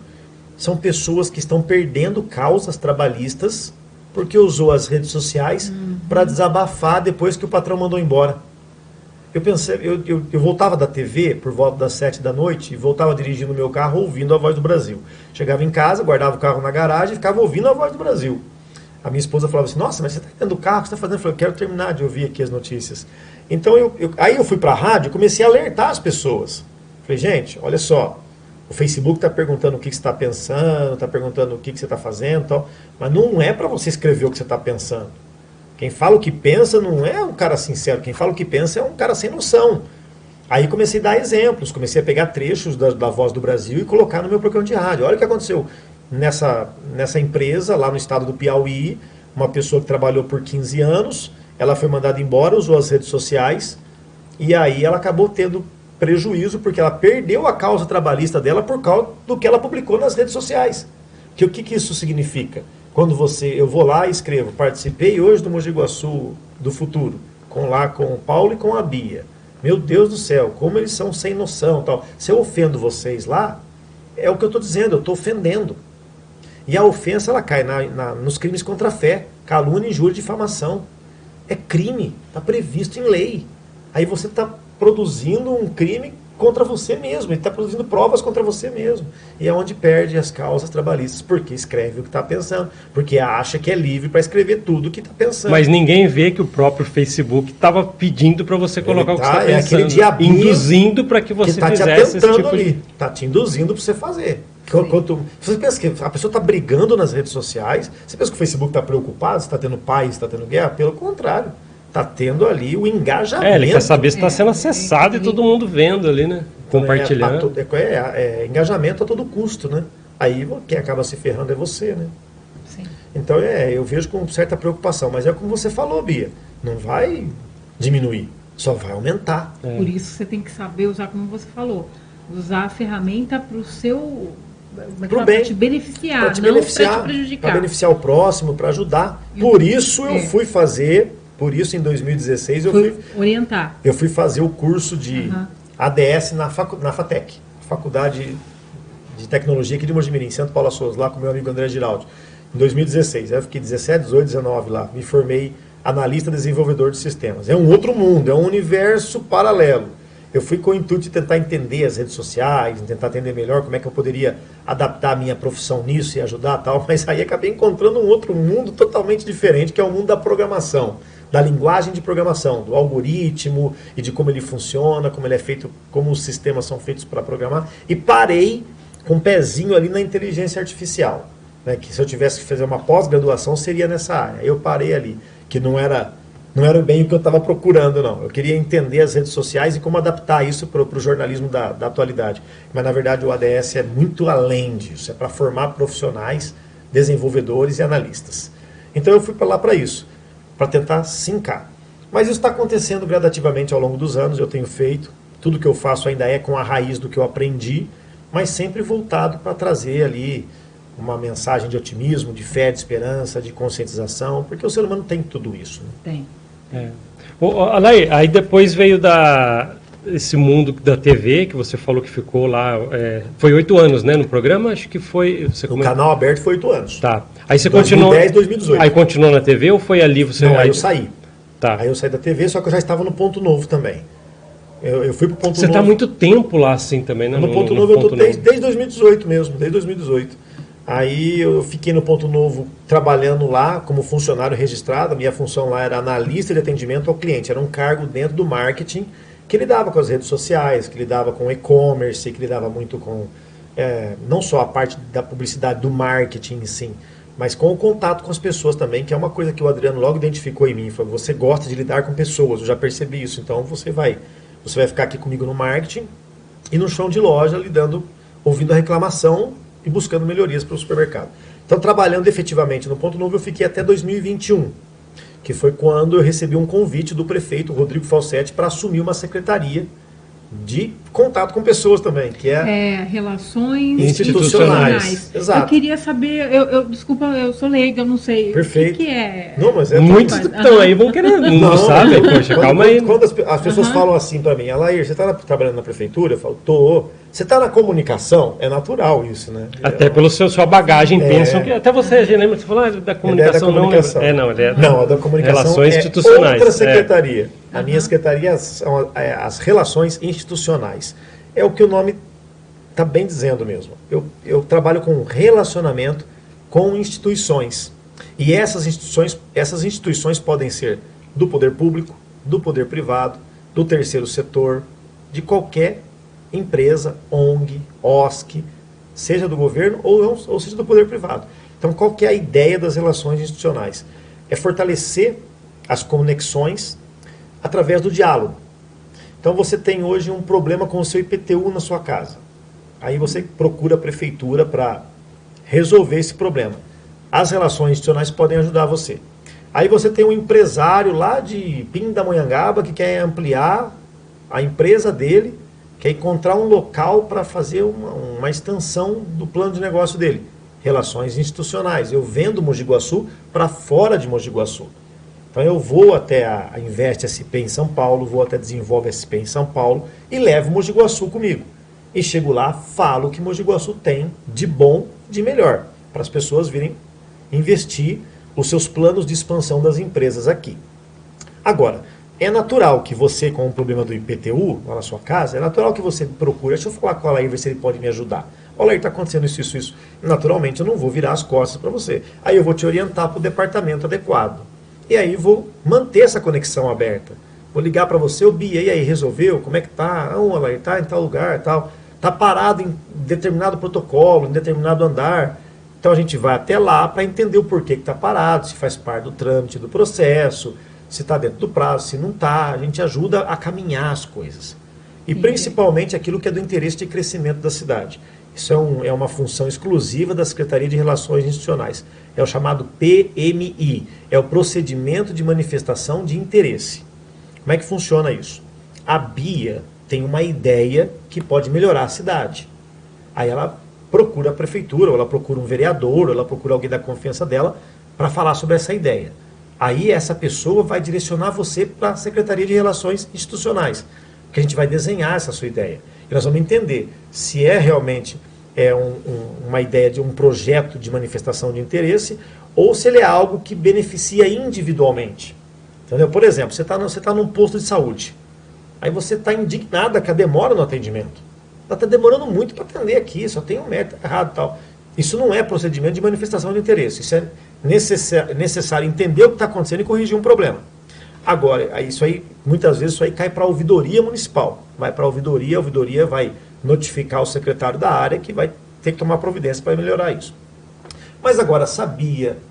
são pessoas que estão perdendo causas trabalhistas porque usou as redes sociais para desabafar depois que o patrão mandou embora. Eu pensei, eu voltava da TV por volta das 7 da noite e voltava dirigindo o meu carro ouvindo a Voz do Brasil. Chegava em casa, guardava o carro na garagem e ficava ouvindo a Voz do Brasil. A minha esposa falava assim, nossa, mas você está dentro do carro, o que você está fazendo? Eu falei, eu quero terminar de ouvir aqui as notícias. Então aí eu fui para a rádio e comecei a alertar as pessoas. Falei, gente, olha só, O Facebook está perguntando o que você está pensando, está perguntando o que você está fazendo e tal. Mas não é para você escrever o que você está pensando. Quem fala o que pensa não é um cara sincero. Quem fala o que pensa é um cara sem noção. Aí comecei a dar exemplos, comecei a pegar trechos da Voz do Brasil e colocar no meu programa de rádio. Olha o que aconteceu nessa empresa, lá no estado do Piauí, uma pessoa que trabalhou por 15 anos, ela foi mandada embora, usou as redes sociais, e aí ela acabou tendo prejuízo, porque ela perdeu a causa trabalhista dela por causa do que ela publicou nas redes sociais. O que isso significa? Quando eu vou lá e escrevo, participei hoje do Mogi Guaçu do futuro, com o Paulo e com a Bia. Meu Deus do céu, como eles são sem noção. Tal. Se eu ofendo vocês lá, é o que eu estou dizendo, eu estou ofendendo. E a ofensa, ela cai nos crimes contra a fé, calúnia, injúria e difamação. É crime, está previsto em lei. Aí você está produzindo um crime contra você mesmo, ele está produzindo provas contra você mesmo. E é onde perde as causas trabalhistas, porque escreve o que está pensando, porque acha que é livre para escrever tudo o que está pensando. Mas ninguém vê que o próprio Facebook estava pedindo para você colocar o que você está pensando, aquele diabinho induzindo para que você fizesse esse tipo ali. Está te induzindo para você fazer. Você pensa que a pessoa está brigando nas redes sociais, você pensa que o Facebook está preocupado, se está tendo paz, se está tendo guerra? Pelo contrário. Está tendo ali o engajamento. Ele quer saber se está sendo acessado e todo mundo vendo ali, né? Compartilhando. Engajamento a todo custo, né? Aí quem acaba se ferrando é você, né? Sim. Então eu vejo com certa preocupação. Mas é como você falou, Bia. Não vai diminuir, só vai aumentar. Por isso você tem que saber usar, como você falou, usar a ferramenta para o seu... Para te beneficiar, para te não para beneficiar, te prejudicar. Para beneficiar o próximo, para ajudar. Por isso eu fui fazer... Por isso, em 2016, orientar. Eu fui fazer o curso de ADS na FATEC, Faculdade de Tecnologia aqui de Mogi Mirim, Santo Paulo Souza, lá com meu amigo André Giraldi, em 2016. Aí eu fiquei 17, 18, 19 lá. Me formei analista desenvolvedor de sistemas. É um outro mundo, é um universo paralelo. Eu fui com o intuito de tentar entender as redes sociais, tentar entender melhor como é que eu poderia adaptar a minha profissão nisso e ajudar tal, mas aí acabei encontrando um outro mundo totalmente diferente, que é o mundo da programação. Da linguagem de programação, do algoritmo e de como ele funciona, como ele é feito, como os sistemas são feitos para programar. E parei com um pezinho ali na inteligência artificial, né, que se eu tivesse que fazer uma pós-graduação seria nessa área. Eu parei ali, que não era bem o que eu estava procurando, não. Eu queria entender as redes sociais e como adaptar isso para o jornalismo da atualidade. Mas, na verdade, o ADS é muito além disso. É para formar profissionais, desenvolvedores e analistas. Então, eu fui para lá para isso, para tentar sincar. Mas isso está acontecendo gradativamente ao longo dos anos, eu tenho feito. Tudo que eu faço ainda é com a raiz do que eu aprendi, mas sempre voltado para trazer ali uma mensagem de otimismo, de fé, de esperança, de conscientização, porque o ser humano tem tudo isso. Né? Tem. Alair, aí depois veio esse mundo da TV, que você falou que ficou lá, foi 8 anos, né, no programa? Acho que foi... No canal aberto foi 8 anos. Tá. Aí você 2010, 2018. Aí continuou na TV ou foi ali você... Não, aí eu saí. Tá. Aí eu saí da TV, só que eu já estava no Ponto Novo também. Eu fui pro Ponto Novo. Você está muito tempo lá assim também, né? No Ponto Novo eu estou desde 2018 mesmo, desde 2018. Aí eu fiquei no Ponto Novo trabalhando lá como funcionário registrado. A minha função lá era analista de atendimento ao cliente. Era um cargo dentro do marketing que lidava com as redes sociais, que lidava com e-commerce, que lidava muito com não só a parte da publicidade do marketing em si, mas com o contato com as pessoas também, que é uma coisa que o Adriano logo identificou em mim. Falou, você gosta de lidar com pessoas, eu já percebi isso, então você vai ficar aqui comigo no marketing e no chão de loja, ouvindo a reclamação e buscando melhorias para o supermercado. Então, trabalhando efetivamente no Ponto Novo, eu fiquei até 2021, que foi quando eu recebi um convite do prefeito Rodrigo Falsetti para assumir uma secretaria de contato com pessoas também, que relações institucionais. Exato. Eu queria saber, desculpa, eu sou leiga, eu não sei. Perfeito. O que é? Não, mas muitos estão aí vão querer, não sabe? Poxa, calma aí. Quando as pessoas falam assim para mim, Alair, você está trabalhando na prefeitura? Eu falo, tô. Você está na comunicação? É natural isso, né? Até pela sua bagagem, pensam que... Até você lembra, você falou da comunicação, ele é da comunicação. Não, a da comunicação relações institucionais. Outra secretaria. A minha secretaria são as relações institucionais. É o que o nome está bem dizendo mesmo. Eu trabalho com relacionamento com instituições. E essas instituições podem ser do poder público, do poder privado, do terceiro setor, de qualquer empresa, ONG, OSC, seja do governo ou seja do poder privado. Então, qual que é a ideia das relações institucionais? É fortalecer as conexões através do diálogo. Então, você tem hoje um problema com o seu IPTU na sua casa. Aí você procura a prefeitura para resolver esse problema. As relações institucionais podem ajudar você. Aí você tem um empresário lá de Pindamonhangaba que quer ampliar a empresa dele, quer encontrar um local para fazer uma extensão do plano de negócio dele. Relações institucionais. Eu vendo Mogi Guaçu para fora de Mogi Guaçu. Então eu vou até a Invest SP em São Paulo, vou até a Desenvolve SP em São Paulo e levo Mogi Guaçu comigo. E chego lá, falo o que Mogi Guaçu tem de bom, de melhor, para as pessoas virem investir os seus planos de expansão das empresas aqui. Agora, é natural que você, com o problema do IPTU lá na sua casa, é natural que você procure, deixa eu falar com o Alair, ver se ele pode me ajudar. Olha aí, está acontecendo isso. Naturalmente, eu não vou virar as costas para você. Aí eu vou te orientar para o departamento adequado. E aí vou manter essa conexão aberta. Vou ligar para você, Bia, e aí, resolveu? Como é que tá? Alair, tá em tal lugar, tal. Tá parado em determinado protocolo, em determinado andar. Então a gente vai até lá para entender o porquê que está parado, se faz parte do trâmite do processo, se está dentro do prazo, se não está. A gente ajuda a caminhar as coisas. E principalmente aquilo que é do interesse de crescimento da cidade. Isso é uma função exclusiva da Secretaria de Relações Institucionais. É o chamado PMI, é o Procedimento de Manifestação de Interesse. Como é que funciona isso? A Bia tem uma ideia que pode melhorar a cidade. Aí ela procura a prefeitura, ou ela procura um vereador, ou ela procura alguém da confiança dela para falar sobre essa ideia. Aí essa pessoa vai direcionar você para a Secretaria de Relações Institucionais, que a gente vai desenhar essa sua ideia. E nós vamos entender se é realmente uma ideia de um projeto de manifestação de interesse ou se ele é algo que beneficia individualmente. Entendeu? Por exemplo, você está num posto de saúde. Aí você está indignado com a demora no atendimento. Está demorando muito para atender aqui, só tem um médico errado e tal. Isso não é procedimento de manifestação de interesse. Isso é necessário entender o que está acontecendo e corrigir um problema. Agora, isso aí, muitas vezes isso aí cai para a ouvidoria municipal. Vai para a ouvidoria vai notificar o secretário da área que vai ter que tomar providência para melhorar isso. Mas agora,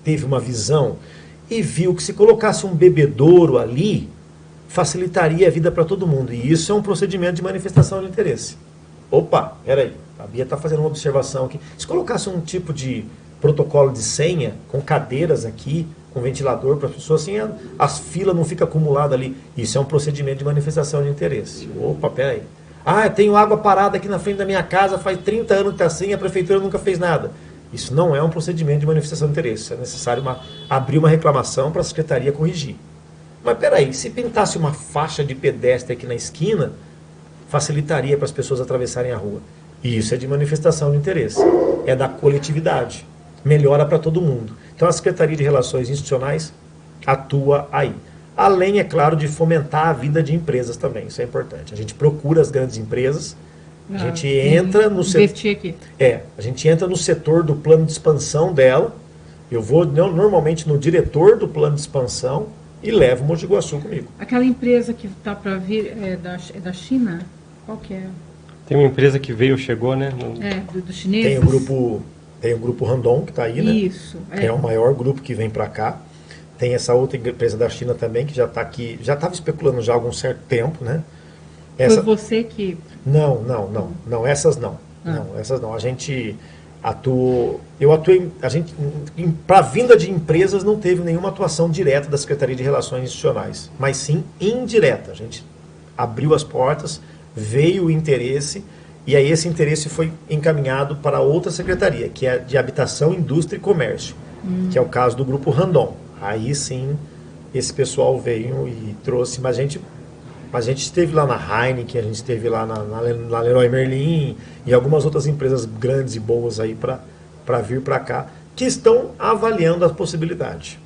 teve uma visão e viu que se colocasse um bebedouro ali, facilitaria a vida para todo mundo. E isso é um procedimento de manifestação de interesse. Opa, peraí, a Bia está fazendo uma observação aqui. Se colocasse um tipo de protocolo de senha, com cadeiras aqui, com ventilador para as pessoas, assim, as filas não ficam acumuladas ali. Isso é um procedimento de manifestação de interesse. Opa, peraí. Eu tenho água parada aqui na frente da minha casa, faz 30 anos que está assim, a prefeitura nunca fez nada. Isso não é um procedimento de manifestação de interesse. É necessário abrir uma reclamação para a secretaria corrigir. Mas peraí, se pintasse uma faixa de pedestre aqui na esquina, facilitaria para as pessoas atravessarem a rua. E isso é de manifestação de interesse. É da coletividade. Melhora para todo mundo. Então a Secretaria de Relações Institucionais atua aí. Além, é claro, de fomentar a vida de empresas também. Isso é importante. A gente procura as grandes empresas, a gente entra no investir aqui. A gente entra no setor do plano de expansão dela. Eu vou normalmente no diretor do plano de expansão e levo o Mogi Guaçu comigo. Aquela empresa que está para vir é da China? Qual que é? Tem uma empresa que chegou, né? Do chineses? Tem o grupo Randon, que está aí, né? Isso. Que é o maior grupo que vem para cá. Tem essa outra empresa da China também, que já está aqui, já estava especulando já há algum certo tempo, né? Foi você que... Não, essas não. Não, essas não. A gente atuou... Para a vinda de empresas não teve nenhuma atuação direta da Secretaria de Relações Institucionais, mas sim indireta. A gente abriu as portas, veio o interesse, e aí esse interesse foi encaminhado para outra secretaria, que é de Habitação, Indústria e Comércio, que é o caso do Grupo Randon. Aí sim, esse pessoal veio e trouxe, mas a gente esteve lá na Heineken, a gente esteve lá na Leroy Merlin e algumas outras empresas grandes e boas aí para vir para cá, que estão avaliando a possibilidade.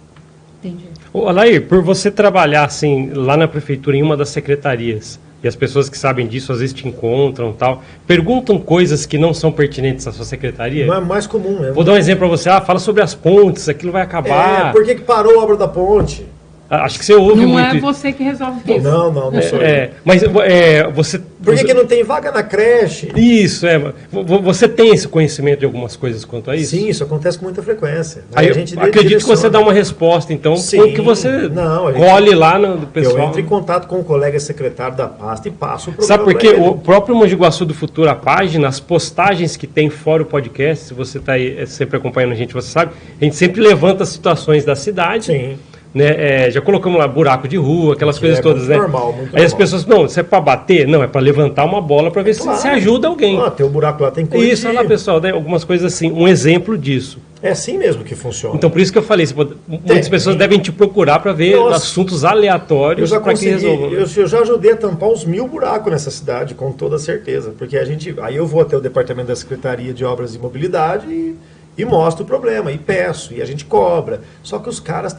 Entendi. Alair, por você trabalhar assim lá na prefeitura em uma das secretarias, e as pessoas que sabem disso às vezes te encontram e tal, perguntam coisas que não são pertinentes à sua secretaria? Não é mais comum, né? Vou dar um exemplo para você, fala sobre as pontes, aquilo vai acabar. Por que parou a obra da ponte? Acho que você ouve Não muito. é você que resolve isso. Não sou eu. Mas você... Por que não tem vaga na creche? Isso, você tem esse conhecimento de algumas coisas quanto a isso? Sim, isso acontece com muita frequência. Aí eu acredito que você dá uma resposta, então, com o que você colhe lá do pessoal. Eu entro em contato com o colega secretário da pasta e passo o problema. Sabe por quê? O próprio Mogi Guaçu do Futuro, a página, as postagens que tem fora o podcast, se você está aí sempre acompanhando a gente, você sabe, a gente sempre levanta as situações da cidade. Sim. Né? Já colocamos lá buraco de rua, aquelas coisas todas, né? Normal, muito Aí as pessoas, não, isso é para bater? Não, é para levantar uma bola para ver se ajuda alguém. Tem um buraco lá, tem que corrigir. Isso, olha lá, pessoal, né? Algumas coisas assim, um exemplo disso. É assim mesmo que funciona. Então, por isso que eu falei, muitas pessoas devem te procurar para ver assuntos aleatórios para que resolvam. Eu já ajudei a tampar uns 1000 buracos nessa cidade, com toda certeza. Porque aí eu vou até o departamento da Secretaria de Obras e Mobilidade e mostro o problema, e peço, e a gente cobra. Só que os caras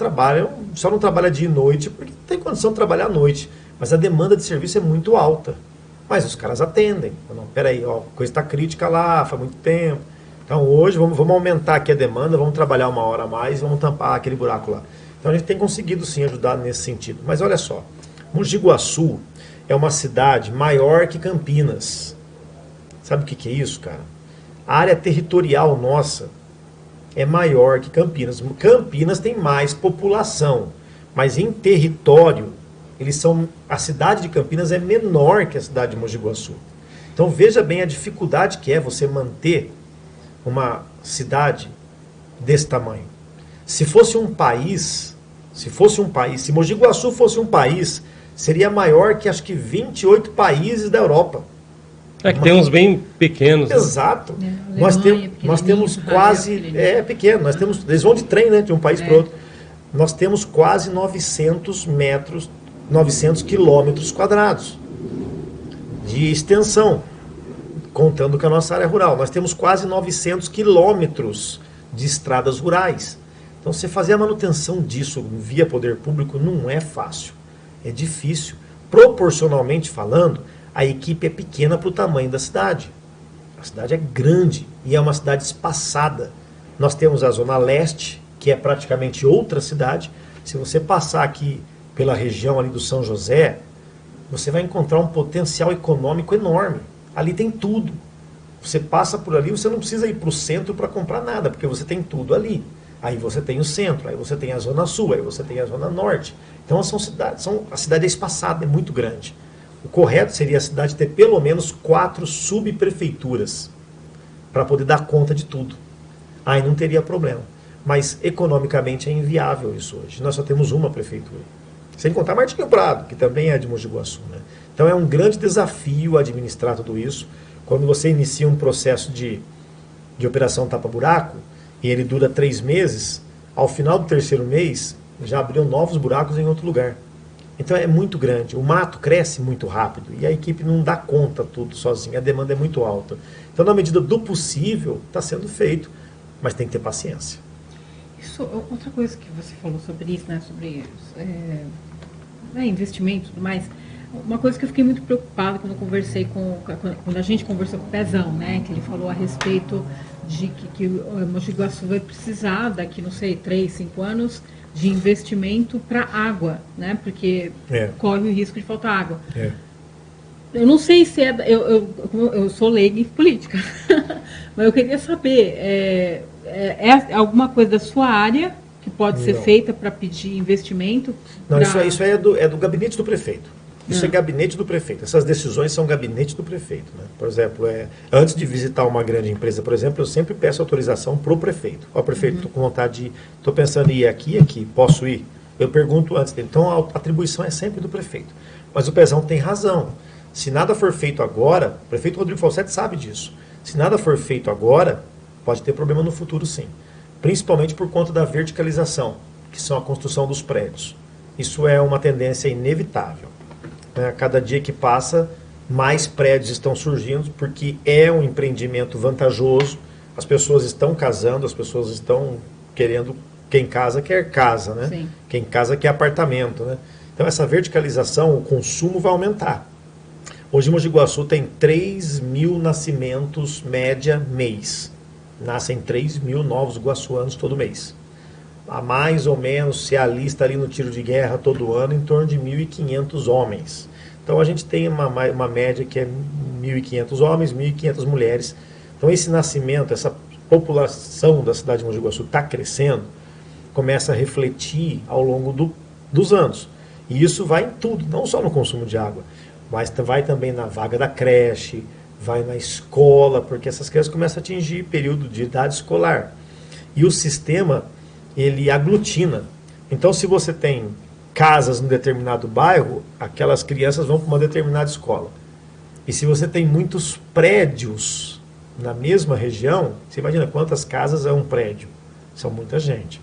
só não trabalham dia e noite, porque não tem condição de trabalhar à noite. Mas a demanda de serviço é muito alta. Mas os caras atendem. Não, peraí, a coisa está crítica lá, faz muito tempo. Então hoje vamos aumentar aqui a demanda, vamos trabalhar uma hora a mais, vamos tampar aquele buraco lá. Então a gente tem conseguido sim ajudar nesse sentido. Mas olha só, Mogi Guaçu é uma cidade maior que Campinas. Sabe o que é isso, cara? A área territorial nossa é maior que Campinas. Campinas tem mais população, mas em território, a cidade de Campinas é menor que a cidade de Mogi Guaçu. Então veja bem a dificuldade que é você manter uma cidade desse tamanho. Se fosse um país, se Mogi Guaçu fosse um país, seria maior que acho que 28 países da Europa. Que tem uns bem pequenos. Exato. Né? Nós temos quase... É pequeno. Eles vão de trem, né? De um país para outro. Nós temos quase 900 quilômetros quadrados de extensão, contando com a nossa área rural. Nós temos quase 900 quilômetros de estradas rurais. Então, você fazer a manutenção disso via poder público não é fácil. É difícil. Proporcionalmente falando, a equipe é pequena para o tamanho da cidade. A cidade é grande e é uma cidade espaçada. Nós temos a Zona Leste, que é praticamente outra cidade. Se você passar aqui pela região ali do São José, você vai encontrar um potencial econômico enorme. Ali tem tudo. Você passa por ali, você não precisa ir para o centro para comprar nada, porque você tem tudo ali. Aí você tem o centro, aí você tem a Zona Sul, aí você tem a Zona Norte. Então a cidade é espaçada, é muito grande. O correto seria a cidade ter pelo menos 4 subprefeituras para poder dar conta de tudo. Aí não teria problema. Mas economicamente é inviável isso hoje. Nós só temos uma prefeitura. Sem contar Martinho Prado, que também é de Mogi Guaçu, né? Então é um grande desafio administrar tudo isso. Quando você inicia um processo de operação tapa-buraco, e ele dura 3 meses, ao final do 3º mês, já abriu novos buracos em outro lugar. Então é muito grande, o mato cresce muito rápido e a equipe não dá conta tudo sozinha, a demanda é muito alta. Então, na medida do possível, está sendo feito, mas tem que ter paciência. Outra coisa que você falou sobre isso, né, sobre investimento e tudo mais, uma coisa que eu fiquei muito preocupada quando a gente conversou com o Pezão, né, que ele falou a respeito de que o Mogi Guaçu vai precisar daqui, não sei, 3, 5 anos, de investimento para água, né? Porque corre o risco de faltar água. Eu não sei se eu sou leiga em política, mas eu queria saber, é alguma coisa da sua área que pode ser feita para pedir investimento? Não, isso é do gabinete do prefeito. Isso é gabinete do prefeito. Essas decisões são gabinete do prefeito, né? Por exemplo, antes de visitar uma grande empresa, por exemplo, eu sempre peço autorização para o prefeito. Ó, prefeito, estou com vontade estou pensando em ir aqui, posso ir? Eu pergunto antes dele. Então, a atribuição é sempre do prefeito. Mas o Pezão tem razão. Se nada for feito agora, o prefeito Rodrigo Falsetti sabe disso. Se nada for feito agora, pode ter problema no futuro, sim. Principalmente por conta da verticalização, que são a construção dos prédios. Isso é uma tendência inevitável. Cada dia que passa, mais prédios estão surgindo, porque é um empreendimento vantajoso, as pessoas estão casando, as pessoas estão querendo, quem casa quer casa, né? Sim. Quem casa quer apartamento, né? Então essa verticalização, o consumo vai aumentar. Hoje Mogi Guaçu tem 3.000 nascimentos média mês. Nascem 3.000 novos guaçuanos todo mês. a mais ou menos, se alista ali no tiro de guerra todo ano, em torno de 1.500 homens. Então a gente tem uma média que é 1.500 homens, 1.500 mulheres. Então esse nascimento, essa população da cidade de Mogi Guaçu está crescendo, começa a refletir ao longo dos anos. E isso vai em tudo, não só no consumo de água, mas vai também na vaga da creche, vai na escola, porque essas crianças começam a atingir período de idade escolar. E o sistema, ele aglutina. Então, se você tem casas num determinado bairro, aquelas crianças vão para uma determinada escola. E se você tem muitos prédios na mesma região, você imagina quantas casas é um prédio? São muita gente.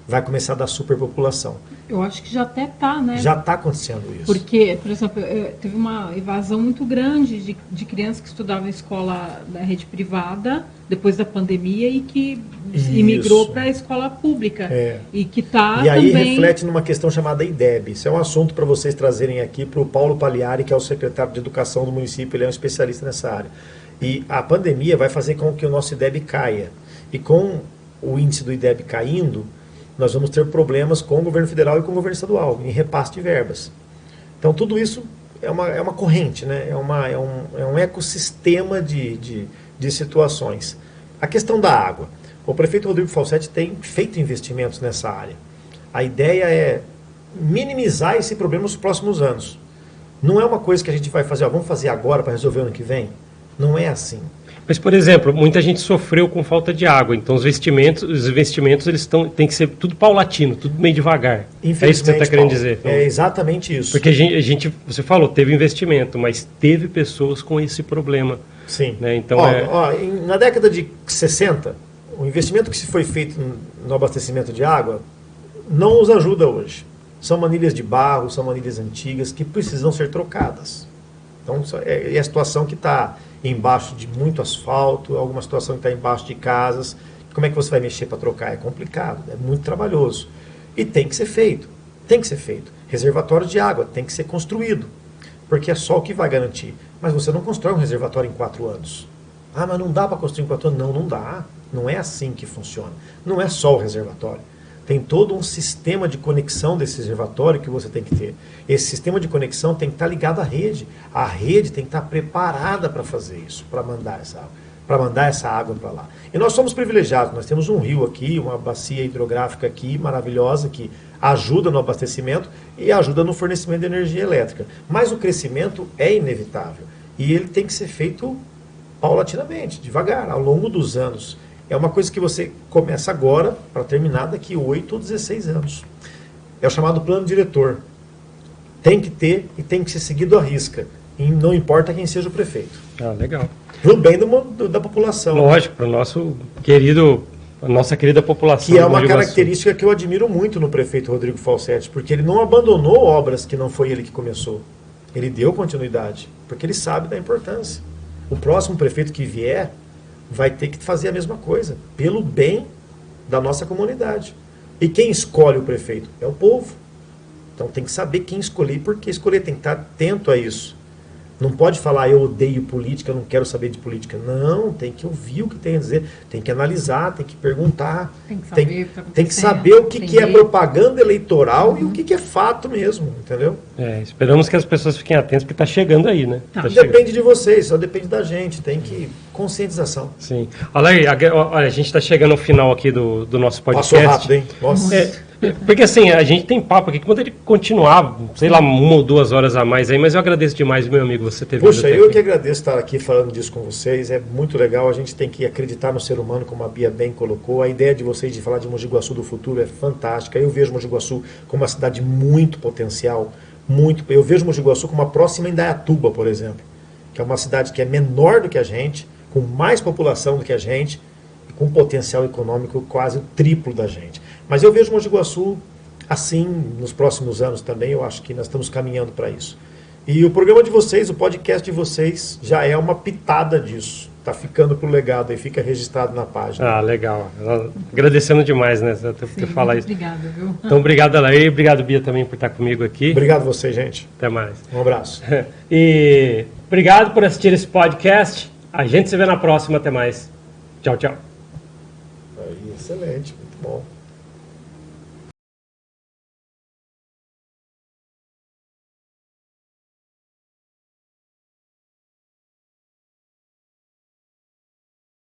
Vai começar a dar superpopulação. Eu acho que já até está, né? Já está acontecendo isso. Porque, por exemplo, teve uma evasão muito grande de crianças que estudavam em escola da rede privada depois da pandemia e que migrou para a escola pública. E que está E aí também... reflete numa questão chamada IDEB. Isso é um assunto para vocês trazerem aqui para o Paulo Pagliari, que é o secretário de Educação do município, ele é um especialista nessa área. E a pandemia vai fazer com que o nosso IDEB caia. E com o índice do IDEB caindo, nós vamos ter problemas com o governo federal e com o governo estadual, em repasse de verbas. Então, tudo isso é uma corrente, né? é um ecossistema de situações. A questão da água. O prefeito Rodrigo Falsetti tem feito investimentos nessa área. A ideia é minimizar esse problema nos próximos anos. Não é uma coisa que a gente vai fazer, vamos fazer agora para resolver ano que vem. Não é assim. Mas, por exemplo, muita gente sofreu com falta de água, então os investimentos eles têm que ser tudo paulatino, tudo meio devagar. É isso que você está querendo dizer? É exatamente isso. Porque você falou, teve investimento, mas teve pessoas com esse problema. Sim. Né? Então, na década de 60, o investimento que se foi feito no abastecimento de água não nos ajuda hoje. São manilhas de barro, são manilhas antigas que precisam ser trocadas. Então, é a situação que está embaixo de muito asfalto, alguma situação que está embaixo de casas. Como é que você vai mexer para trocar? É complicado, é muito trabalhoso. E tem que ser feito, tem que ser feito. Reservatório de água tem que ser construído, porque é só o que vai garantir. Mas você não constrói um reservatório em 4 anos. Ah, mas não dá para construir em 4 anos? Não, não dá. Não é assim que funciona. Não é só o reservatório. Tem todo um sistema de conexão desse reservatório que você tem que ter. Esse sistema de conexão tem que estar ligado à rede. A rede tem que estar preparada para fazer isso, para mandar essa água para lá. E nós somos privilegiados, nós temos um rio aqui, uma bacia hidrográfica aqui, maravilhosa, que ajuda no abastecimento e ajuda no fornecimento de energia elétrica. Mas o crescimento é inevitável. E ele tem que ser feito paulatinamente, devagar, ao longo dos anos. É uma coisa que você começa agora para terminar daqui 8 ou 16 anos. É o chamado plano diretor. Tem que ter e tem que ser seguido à risca. E não importa quem seja o prefeito. Ah, legal. Pro bem da população. Lógico, para o nosso a nossa querida população. Que é uma característica que eu admiro muito no prefeito Rodrigo Falsetti, porque ele não abandonou obras que não foi ele que começou. Ele deu continuidade, porque ele sabe da importância. O próximo prefeito que vier vai ter que fazer a mesma coisa, pelo bem da nossa comunidade. E quem escolhe o prefeito? É o povo. Então tem que saber quem escolher e por que escolher, tem que estar atento a isso. Não pode falar, eu odeio política, eu não quero saber de política. Não, tem que ouvir o que tem a dizer, tem que analisar, tem que perguntar. Tem que saber o que é propaganda eleitoral e o que é fato mesmo, entendeu? Esperamos que as pessoas fiquem atentas, porque está chegando aí, né? Tá depende de vocês, só depende da gente, tem que... Conscientização. Sim. Olha aí, a gente está chegando ao final aqui do nosso podcast. Passou rápido, hein? Nossa. Porque assim, a gente tem papo aqui que quando ele continuar, sei lá, 1 ou 2 horas a mais aí, mas eu agradeço demais, meu amigo, você ter vindo. Poxa, eu que agradeço estar aqui falando disso com vocês, é muito legal, a gente tem que acreditar no ser humano, como a Bia bem colocou, a ideia de vocês de falar de Mogi Guaçu do futuro é fantástica, eu vejo Mogi Guaçu como uma cidade muito potencial, eu vejo Mogi Guaçu como uma próxima Indaiatuba, por exemplo, que é uma cidade que é menor do que a gente, com mais população do que a gente, e com potencial econômico quase o triplo da gente. Mas eu vejo Mogi Guaçu assim nos próximos anos também, eu acho que nós estamos caminhando para isso. E o programa de vocês, o podcast de vocês, já é uma pitada disso. Está ficando pro legado aí, fica registrado na página. Ah, legal. Agradecendo demais, né? Por falar isso. Obrigada, viu? Então, obrigado, Alaí. Obrigado, Bia, também por estar comigo aqui. Obrigado a você, gente. Até mais. Um abraço. E obrigado por assistir esse podcast. A gente se vê na próxima. Até mais. Tchau, tchau. Aí, excelente, muito bom.